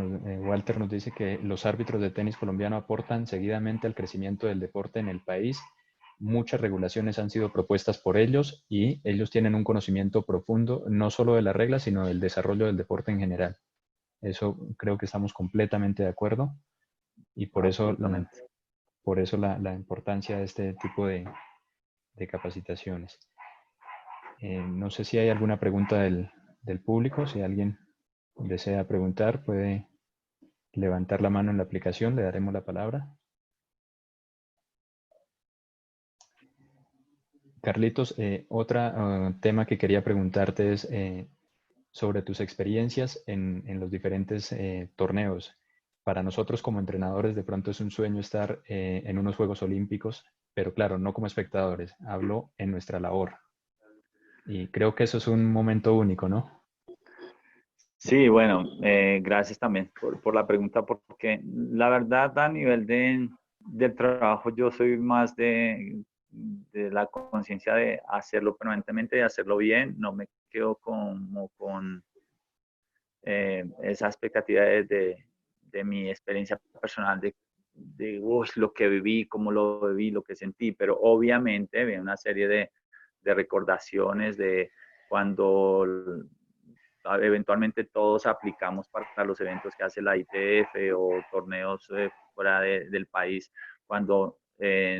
Speaker 1: Walter nos dice que los árbitros de tenis colombiano aportan seguidamente al crecimiento del deporte en el país. Muchas regulaciones han sido propuestas por ellos y ellos tienen un conocimiento profundo, no solo de las reglas, sino del desarrollo del deporte en general. Eso creo que estamos completamente de acuerdo y por eso
Speaker 2: Absolutamente.
Speaker 1: por eso la importancia de este tipo de capacitaciones. No sé si hay alguna pregunta del público. Si alguien desea preguntar, puede levantar la mano en la aplicación, le daremos la palabra. Carlitos, otro tema que quería preguntarte es sobre tus experiencias en los diferentes torneos. Para nosotros como entrenadores de pronto es un sueño estar en unos Juegos Olímpicos, pero claro, no como espectadores, hablo en nuestra labor. Y creo que eso es un momento único, ¿no?
Speaker 2: Sí, bueno, gracias también por la pregunta, porque la verdad a nivel del trabajo yo soy más de la conciencia de hacerlo permanentemente, de hacerlo bien, no me quedo como con esa expectativa de mi experiencia personal, de lo que viví, cómo lo viví, lo que sentí, pero obviamente había una serie de recordaciones de cuando eventualmente todos aplicamos para los eventos que hace la ITF o torneos fuera del país, cuando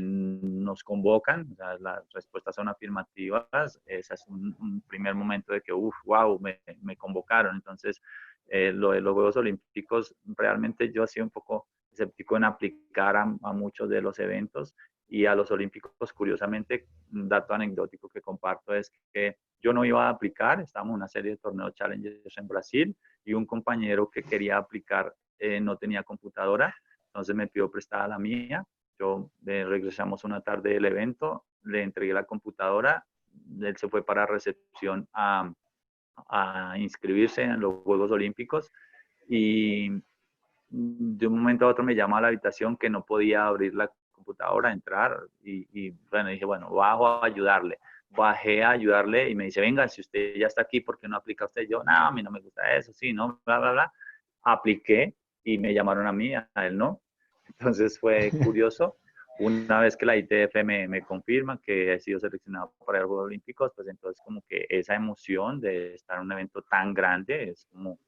Speaker 2: nos convocan, o sea, las respuestas son afirmativas, ese es un primer momento de que, wow, me convocaron. Entonces, lo de los Juegos Olímpicos, realmente yo he sido un poco escéptico en aplicar a muchos de los eventos, y a los Olímpicos, curiosamente, un dato anecdótico que comparto es que yo no iba a aplicar, estábamos en una serie de torneos Challengers en Brasil y un compañero que quería aplicar no tenía computadora, entonces me pidió prestada la mía. Yo regresamos una tarde del evento, le entregué la computadora, él se fue para recepción a inscribirse en los Juegos Olímpicos y de un momento a otro me llama a la habitación que no podía abrir la computadora, entrar y bueno, dije, bueno, bajo a ayudarle. Bajé a ayudarle y me dice, venga, si usted ya está aquí, ¿por qué no aplica usted? Yo, no, a mí no me gusta eso, sí, no, bla, bla, bla. Apliqué y me llamaron a mí, a él no. Entonces fue curioso. Una vez que la ITF me confirma que he sido seleccionado para los Juegos Olímpicos, pues entonces como que esa emoción de estar en un evento tan grande es como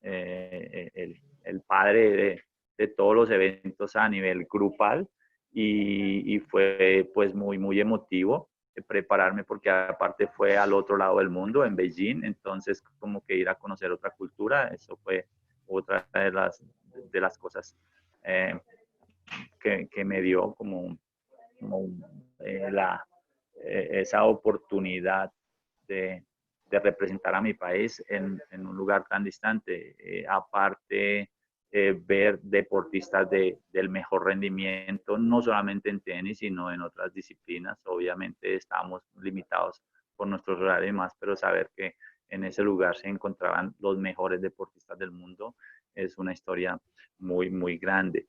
Speaker 2: el padre de todos los eventos a nivel grupal y fue pues muy emotivo prepararme porque aparte fue al otro lado del mundo, en Beijing, entonces como que ir a conocer otra cultura, eso fue otra de las cosas que me dio como esa oportunidad de, de, representar a mi país en un lugar tan distante. Aparte, ver deportistas del mejor rendimiento, no solamente en tenis, sino en otras disciplinas. Obviamente estamos limitados por nuestros horarios y más, pero saber que en ese lugar se encontraban los mejores deportistas del mundo es una historia muy grande.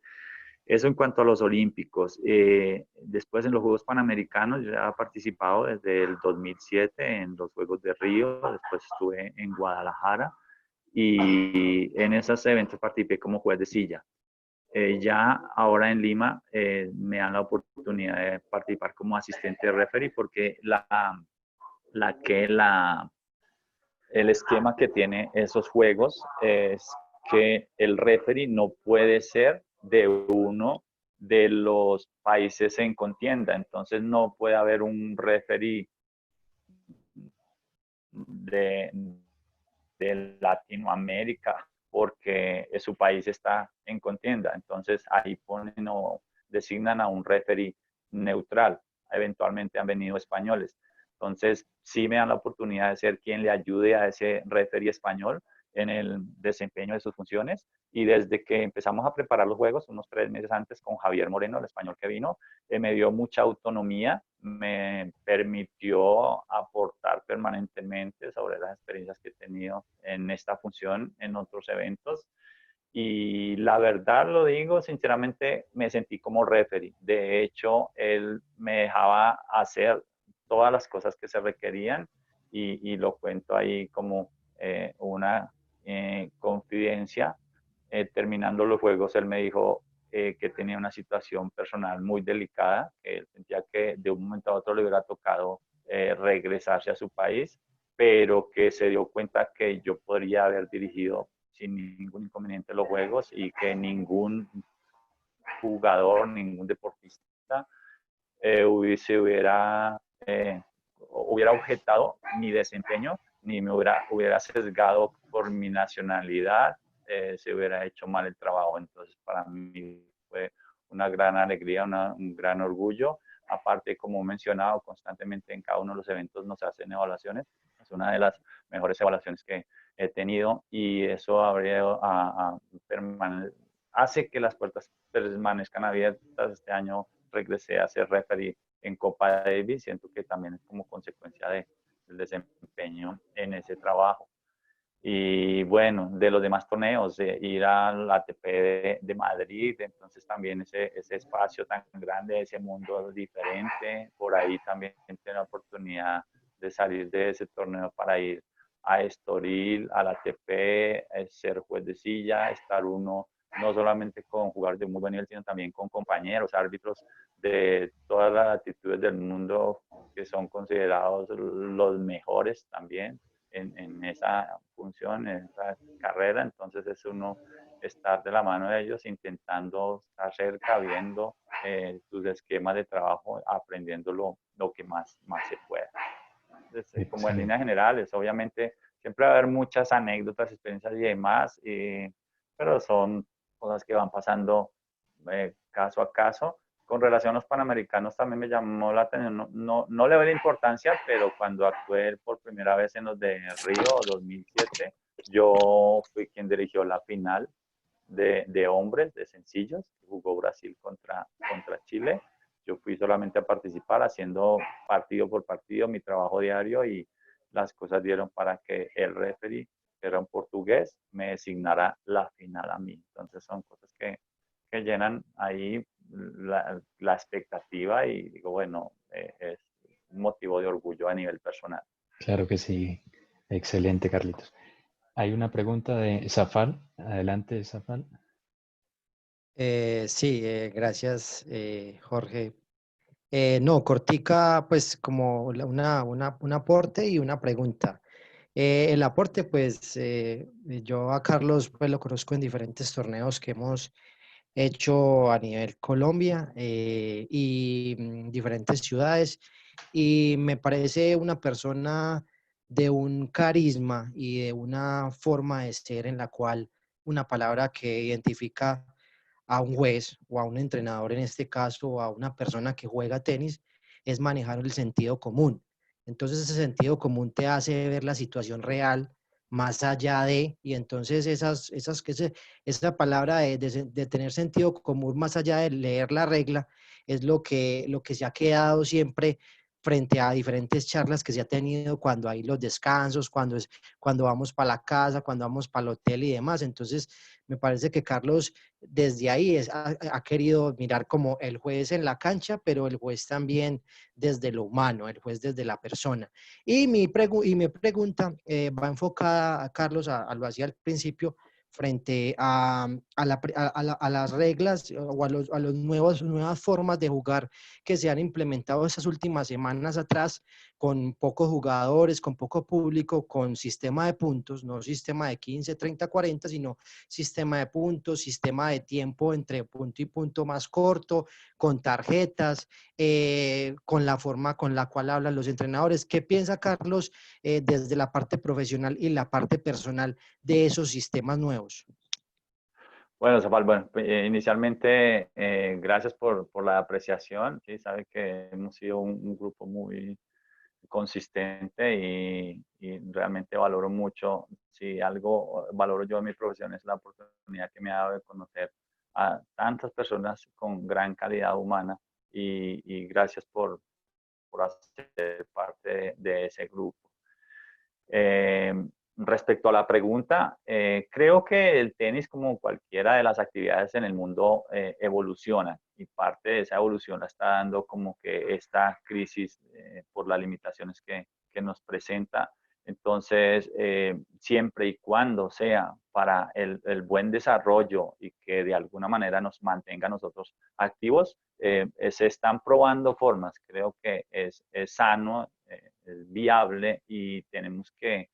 Speaker 2: Eso en cuanto a los olímpicos. Después en los Juegos Panamericanos, yo ya he participado desde el 2007 en los Juegos de Río, después estuve en Guadalajara y en esos eventos participé como juez de silla. Ya ahora en Lima me dan la oportunidad de participar como asistente de referee porque el esquema que tiene esos juegos es que el referee no puede ser de uno de los países en contienda. Entonces no puede haber un referee de, de Latinoamérica porque su país está en contienda. Entonces ahí ponen o designan a un referee neutral. Eventualmente han venido españoles. Entonces sí me dan la oportunidad de ser quien le ayude a ese referee español en el desempeño de sus funciones. Y desde que empezamos a preparar los juegos, unos 3 meses antes, con Javier Moreno, el español que vino, me dio mucha autonomía, me permitió aportar permanentemente sobre las experiencias que he tenido en esta función, en otros eventos. Y la verdad lo digo, sinceramente me sentí como referee. De hecho, él me dejaba hacer todas las cosas que se requerían y lo cuento ahí como una confidencia. Terminando los juegos, él me dijo que tenía una situación personal muy delicada, que él sentía que de un momento a otro le hubiera tocado regresarse a su país, pero que se dio cuenta que yo podría haber dirigido sin ningún inconveniente los juegos y que ningún jugador, ningún deportista hubiera objetado mi desempeño, ni me hubiera sesgado por mi nacionalidad, se hubiera hecho mal el trabajo. Entonces, para mí fue una gran alegría, un gran orgullo. Aparte, como he mencionado constantemente, en cada uno de los eventos nos hacen evaluaciones. Es una de las mejores evaluaciones que he tenido y eso hace que las puertas permanezcan abiertas. Este año regresé a ser referee en Copa Davis. Siento que también es como consecuencia del desempeño en ese trabajo. Y bueno, de los demás torneos, ir al ATP de Madrid, entonces también ese espacio tan grande, ese mundo diferente, por ahí también tener la oportunidad de salir de ese torneo para ir a Estoril, al ATP, ser juez de silla, estar uno no solamente con jugadores de muy buen nivel, sino también con compañeros, árbitros de todas las latitudes del mundo que son considerados los mejores también en esa función, en esa carrera. Entonces es uno estar de la mano de ellos, intentando estar cerca, viendo sus esquemas de trabajo, aprendiendo lo que más se pueda. Entonces, como en líneas generales, obviamente siempre va a haber muchas anécdotas, experiencias y demás, pero son cosas que van pasando caso a caso. Con relación a los Panamericanos también me llamó la atención, no le doy la importancia, pero cuando actué por primera vez en los de Río 2007, yo fui quien dirigió la final de hombres, de sencillos, que jugó Brasil contra Chile. Yo fui solamente a participar haciendo partido por partido mi trabajo diario y las cosas dieron para que el referee, que era un portugués, me designara la final a mí. Entonces son cosas que llenan ahí la expectativa y digo, bueno, es un motivo de orgullo a nivel personal.
Speaker 1: Claro que sí. Excelente, Carlitos. Hay una pregunta de Zafal. Adelante, Zafal.
Speaker 5: Sí, gracias, Jorge. No, cortica, pues como un aporte y una pregunta. El aporte, pues yo a Carlos pues lo conozco en diferentes torneos que hemos hecho a nivel Colombia y diferentes ciudades y me parece una persona de un carisma y de una forma de ser en la cual una palabra que identifica a un juez o a un entrenador en este caso o a una persona que juega tenis es manejar el sentido común. Entonces ese sentido común te hace ver la situación real más allá de, y entonces esa palabra de tener sentido común más allá de leer la regla es lo que se ha quedado siempre frente a diferentes charlas que se ha tenido cuando hay los descansos, cuando vamos para la casa, cuando vamos para el hotel y demás. Entonces, me parece que Carlos desde ahí ha querido mirar como el juez en la cancha, pero el juez también desde lo humano, el juez desde la persona. Y mi pregunta va enfocada, Carlos, a lo hacía al principio, frente a las reglas o a los nuevas formas de jugar que se han implementado estas últimas semanas atrás, con pocos jugadores, con poco público, con sistema de puntos, no sistema de 15, 30, 40, sino sistema de puntos, sistema de tiempo entre punto y punto más corto, con tarjetas, con la forma con la cual hablan los entrenadores. ¿Qué piensa Carlos desde la parte profesional y la parte personal de esos sistemas nuevos?
Speaker 2: Bueno, Zafal, bueno, inicialmente, gracias por la apreciación. Sí, sabe que hemos sido un grupo muy consistente y realmente valoro mucho. Si algo valoro yo en mi profesión es la oportunidad que me ha dado de conocer a tantas personas con gran calidad humana y gracias por hacer parte de ese grupo. Eh, Respecto a la pregunta, creo que el tenis, como cualquiera de las actividades en el mundo, evoluciona y parte de esa evolución la está dando como que esta crisis por las limitaciones que nos presenta. Entonces, siempre y cuando sea para el buen desarrollo y que de alguna manera nos mantenga nosotros activos, se están probando formas. Creo que es sano, es viable y tenemos que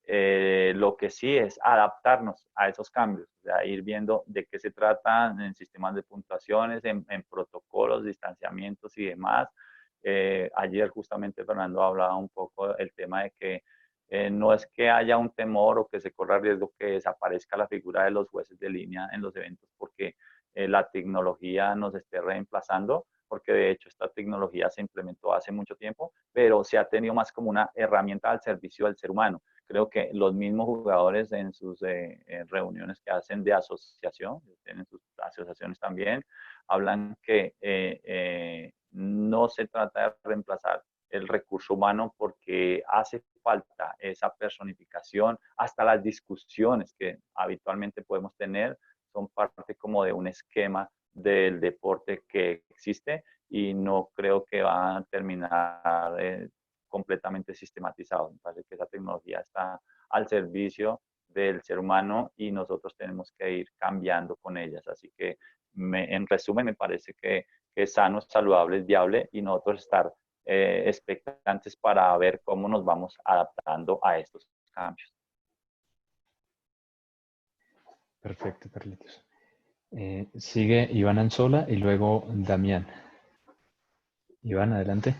Speaker 2: Lo que sí es adaptarnos a esos cambios, o sea, ir viendo de qué se trata en sistemas de puntuaciones, en protocolos, distanciamientos y demás. Ayer justamente Fernando hablaba un poco el tema de que no es que haya un temor o que se corra riesgo que desaparezca la figura de los jueces de línea en los eventos porque la tecnología nos esté reemplazando, porque de hecho esta tecnología se implementó hace mucho tiempo, pero se ha tenido más como una herramienta al servicio del ser humano. Creo que los mismos jugadores en sus reuniones que hacen de asociación, tienen sus asociaciones también, hablan que no se trata de reemplazar el recurso humano porque hace falta esa personificación, hasta las discusiones que habitualmente podemos tener son parte como de un esquema del deporte que existe y no creo que va a terminar completamente sistematizado. Me parece que esa tecnología está al servicio del ser humano y nosotros tenemos que ir cambiando con ellas. Así que en resumen me parece que es sano, saludable, es viable y nosotros estar expectantes para ver cómo nos vamos adaptando a estos cambios.
Speaker 1: Perfecto, Carlitos. Sigue Iván Anzola y luego Damián. Iván, adelante.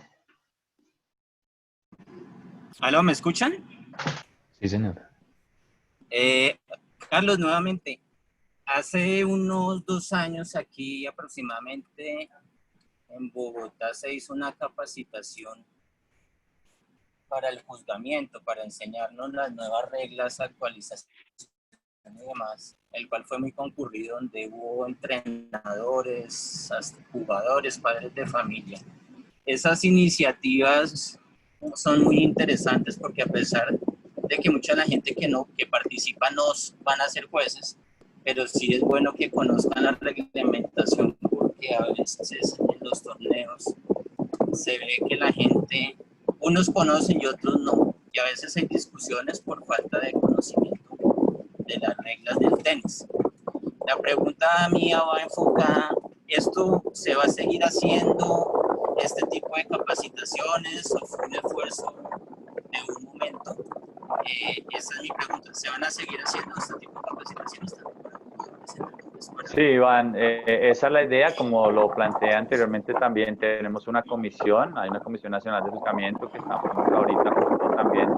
Speaker 6: ¿Aló, me escuchan?
Speaker 1: Sí, señor.
Speaker 6: Carlos, nuevamente, hace unos 2 años aquí aproximadamente en Bogotá se hizo una capacitación para el juzgamiento, para enseñarnos las nuevas reglas, actualizaciones y demás, el cual fue muy concurrido, donde hubo entrenadores, hasta jugadores, padres de familia. Esas iniciativas son muy interesantes porque a pesar de que mucha de la gente que participa no van a ser jueces, pero sí es bueno que conozcan la reglamentación porque a veces en los torneos se ve que la gente, unos conocen y otros no, y a veces hay discusiones por falta de conocimiento de las reglas del tenis. La pregunta mía va enfocada, ¿esto se va a seguir haciendo, este tipo de capacitaciones, o fue un esfuerzo de un momento? Esa es mi pregunta, ¿se van a seguir haciendo este tipo de capacitaciones también?
Speaker 2: Sí, Iván, esa es la idea, como lo planteé anteriormente también, tenemos una comisión, hay una Comisión Nacional de Juzgamiento que estamos ahorita justo también.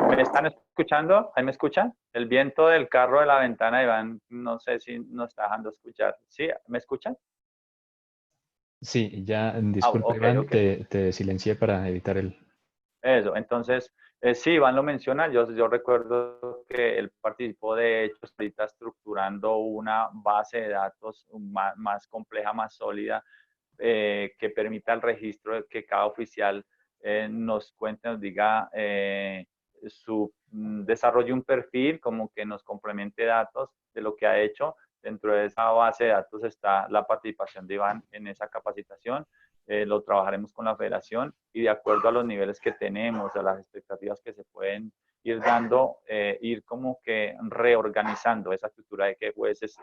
Speaker 2: ¿Me están escuchando? ¿Ahí me escuchan? El viento del carro de la ventana, Iván, no sé si nos está dejando escuchar. ¿Sí? ¿Me escuchan?
Speaker 1: Sí, ya, disculpa,
Speaker 2: Ok,
Speaker 1: Iván,
Speaker 2: ok.
Speaker 1: te silencié para evitar el...
Speaker 2: Eso, entonces, sí, Iván lo menciona, yo recuerdo que él participó, de hecho, ahorita estructurando una base de datos más compleja, más sólida, que permita el registro de que cada oficial nos cuente, nos diga su desarrollo, un perfil, como que nos complemente datos de lo que ha hecho. Dentro de esa base de datos está la participación de Iván en esa capacitación. Lo trabajaremos con la federación y de acuerdo a los niveles que tenemos, a las expectativas que se pueden ir dando, ir como que reorganizando esa estructura de qué jueces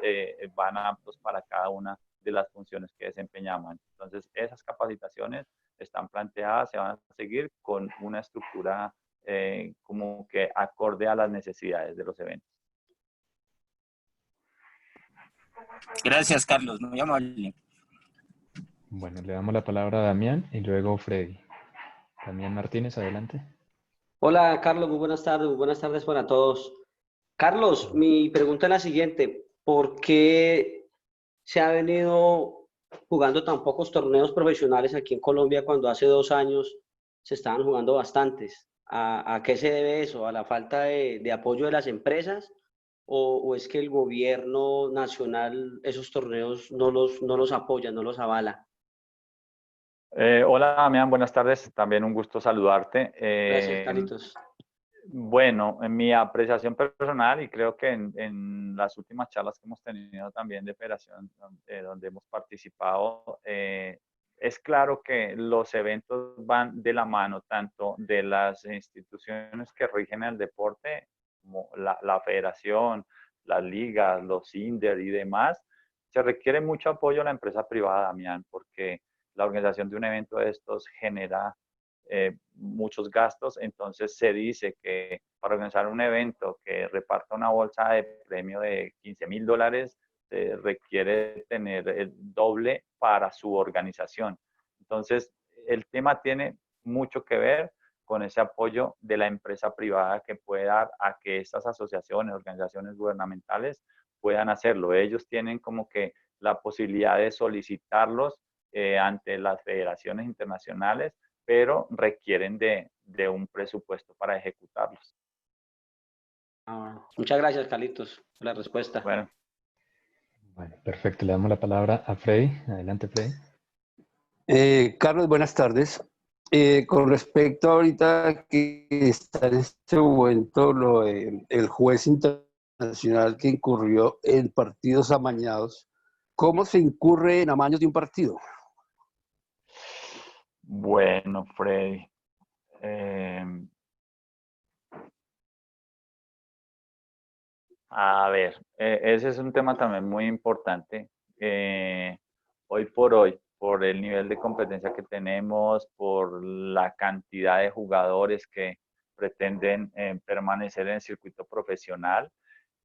Speaker 2: van aptos para cada una de las funciones que desempeñamos. Entonces, esas capacitaciones están planteadas, se van a seguir con una estructura como que acorde a las necesidades de los eventos.
Speaker 6: Gracias, Carlos, muy amable.
Speaker 1: Bueno, le damos la palabra a Damián y luego Freddy. Damián Martínez, adelante.
Speaker 7: Hola Carlos, muy buenas tardes para todos. Carlos, mi pregunta es la siguiente, ¿por qué se ha venido jugando tan pocos torneos profesionales aquí en Colombia cuando hace 2 años se estaban jugando bastantes? ¿A qué se debe eso? ¿A la falta de apoyo de las empresas? ¿O es que el gobierno nacional esos torneos no los apoya, no los avala?
Speaker 2: Hola, Damián, buenas tardes. También un gusto saludarte.
Speaker 7: Gracias, Carlitos.
Speaker 2: Bueno, en mi apreciación personal y creo que en las últimas charlas que hemos tenido también de federación, donde hemos participado, es claro que los eventos van de la mano tanto de las instituciones que rigen el deporte, como la federación, las ligas, los INDER y demás. Se requiere mucho apoyo a la empresa privada, Damián, porque la organización de un evento de estos genera muchos gastos. Entonces se dice que para organizar un evento que reparta una bolsa de premio de $15,000, se requiere tener el doble para su organización. Entonces, el tema tiene mucho que ver con ese apoyo de la empresa privada que puede dar a que estas asociaciones, organizaciones gubernamentales puedan hacerlo. Ellos tienen como que la posibilidad de solicitarlos ante las federaciones internacionales, pero requieren de un presupuesto para ejecutarlos.
Speaker 7: Muchas gracias, Carlitos, por la respuesta.
Speaker 2: Bueno,
Speaker 1: Perfecto. Le damos la palabra a Freddy. Adelante, Freddy.
Speaker 8: Carlos, buenas tardes. Con respecto ahorita que está en este momento el juez internacional que incurrió en partidos amañados, ¿cómo se incurre en amaños de un partido?
Speaker 2: bueno, Freddy. A ver, ese es un tema también muy importante. Hoy por hoy, por el nivel de competencia que tenemos, por la cantidad de jugadores que pretenden permanecer en el circuito profesional,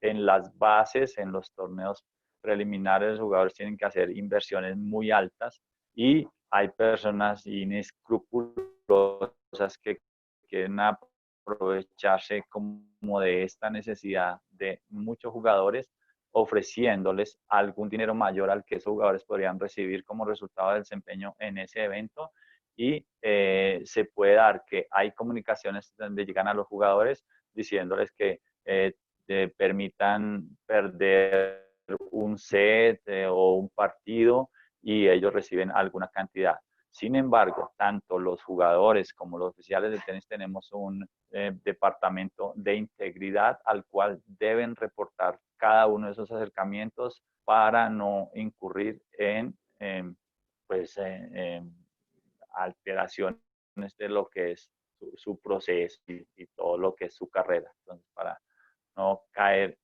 Speaker 2: en las bases, en los torneos preliminares, los jugadores tienen que hacer inversiones muy altas y hay personas inescrupulosas que quieren aprovecharse como de esta necesidad de muchos jugadores, ofreciéndoles algún dinero mayor al que esos jugadores podrían recibir como resultado del desempeño en ese evento. Y se puede dar que hay comunicaciones donde llegan a los jugadores diciéndoles que permitan perder un set o un partido y ellos reciben alguna cantidad. Sin embargo, tanto los jugadores como los oficiales de tenis tenemos un departamento de integridad al cual deben reportar cada uno de esos acercamientos para no incurrir en alteraciones de lo que es su proceso y todo lo que es su carrera. Entonces, para no caer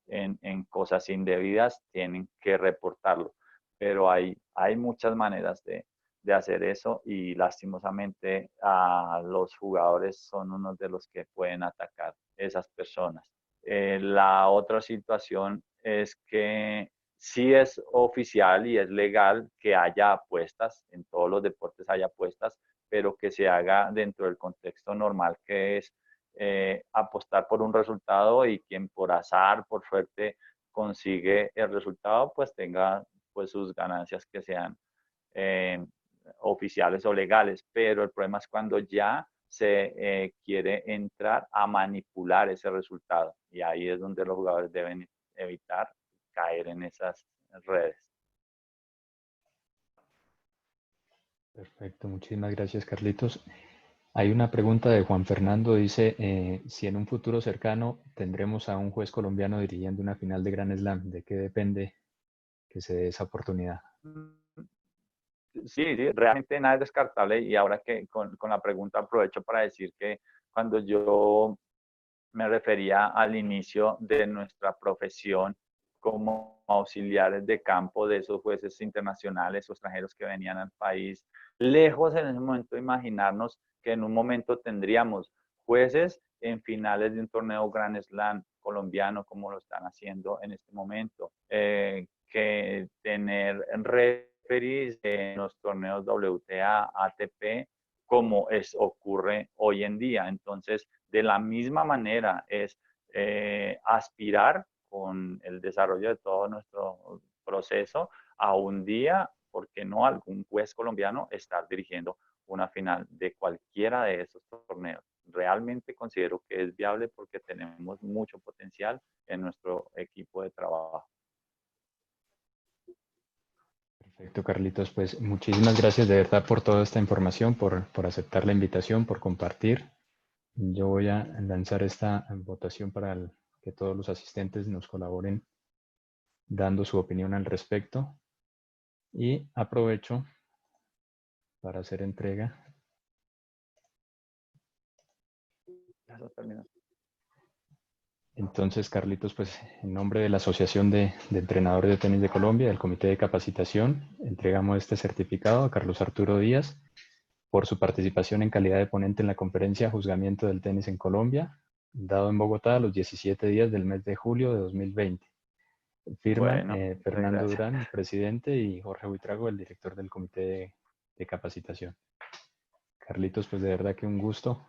Speaker 2: en cosas indebidas, tienen que reportarlo. Pero hay muchas maneras de hacer eso y lastimosamente a los jugadores son unos de los que pueden atacar esas personas. La otra situación es que sí es oficial y es legal que haya apuestas, en todos los deportes haya apuestas, pero que se haga dentro del contexto normal que es apostar por un resultado y quien por azar, por suerte, consigue el resultado, pues tenga pues sus ganancias que sean oficiales o legales. Pero el problema es cuando ya se quiere entrar a manipular ese resultado y ahí es donde los jugadores deben evitar caer en esas redes.
Speaker 1: Perfecto, muchísimas gracias, Carlitos. Hay una pregunta de Juan Fernando, dice, si en un futuro cercano tendremos a un juez colombiano dirigiendo una final de Grand Slam, ¿de qué depende que se dé esa oportunidad?
Speaker 2: Sí, realmente nada es descartable y ahora que con la pregunta aprovecho para decir que cuando yo me refería al inicio de nuestra profesión como auxiliares de campo de esos jueces internacionales o extranjeros que venían al país, lejos en ese momento de imaginarnos que en un momento tendríamos jueces en finales de un torneo Grand Slam colombiano como lo están haciendo en este momento, que tener referees en los torneos WTA, ATP, como ocurre hoy en día. Entonces, de la misma manera es aspirar con el desarrollo de todo nuestro proceso a un día, ¿por qué no algún juez colombiano estar dirigiendo una final de cualquiera de esos torneos? Realmente considero que es viable porque tenemos mucho potencial en nuestro equipo de trabajo.
Speaker 1: Perfecto, Carlitos. Pues muchísimas gracias de verdad por toda esta información, por aceptar la invitación, por compartir. Yo voy a lanzar esta votación para que todos los asistentes nos colaboren dando su opinión al respecto. Y aprovecho para hacer entrega. Entonces, Carlitos, pues en nombre de la Asociación de Entrenadores de Tenis de Colombia, del Comité de Capacitación, entregamos este certificado a Carlos Arturo Díaz por su participación en calidad de ponente en la conferencia Juzgamiento del Tenis en Colombia, dado en Bogotá los 17 días del mes de julio de 2020. Firman
Speaker 2: Bueno, muchas
Speaker 1: Fernando
Speaker 2: gracias.
Speaker 1: Durán, el presidente, y Jorge Buitrago, el director del comité de capacitación. Carlitos, pues de verdad que un gusto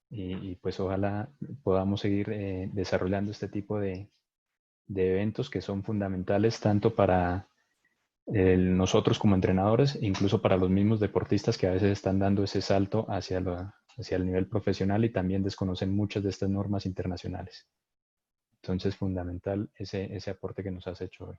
Speaker 1: y pues ojalá podamos seguir desarrollando este tipo de eventos que son fundamentales tanto para nosotros como entrenadores e incluso para los mismos deportistas que a veces están dando ese salto hacia el nivel profesional y también desconocen muchas de estas normas internacionales. Entonces, fundamental ese aporte que nos has hecho hoy.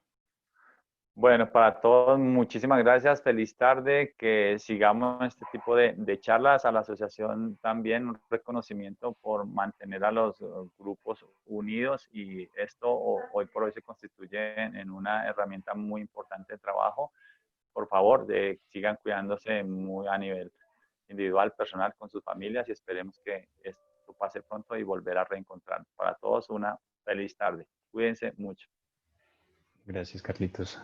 Speaker 2: Bueno, para todos, muchísimas gracias. Feliz tarde. Que sigamos este tipo de charlas. A la asociación también un reconocimiento por mantener a los grupos unidos, y esto hoy por hoy se constituye en una herramienta muy importante de trabajo. Por favor, sigan cuidándose muy a nivel individual, personal, con sus familias, y esperemos que esto pase pronto y volver a reencontrarnos. Para todos, una feliz tarde. Cuídense mucho.
Speaker 1: Gracias, Carlitos.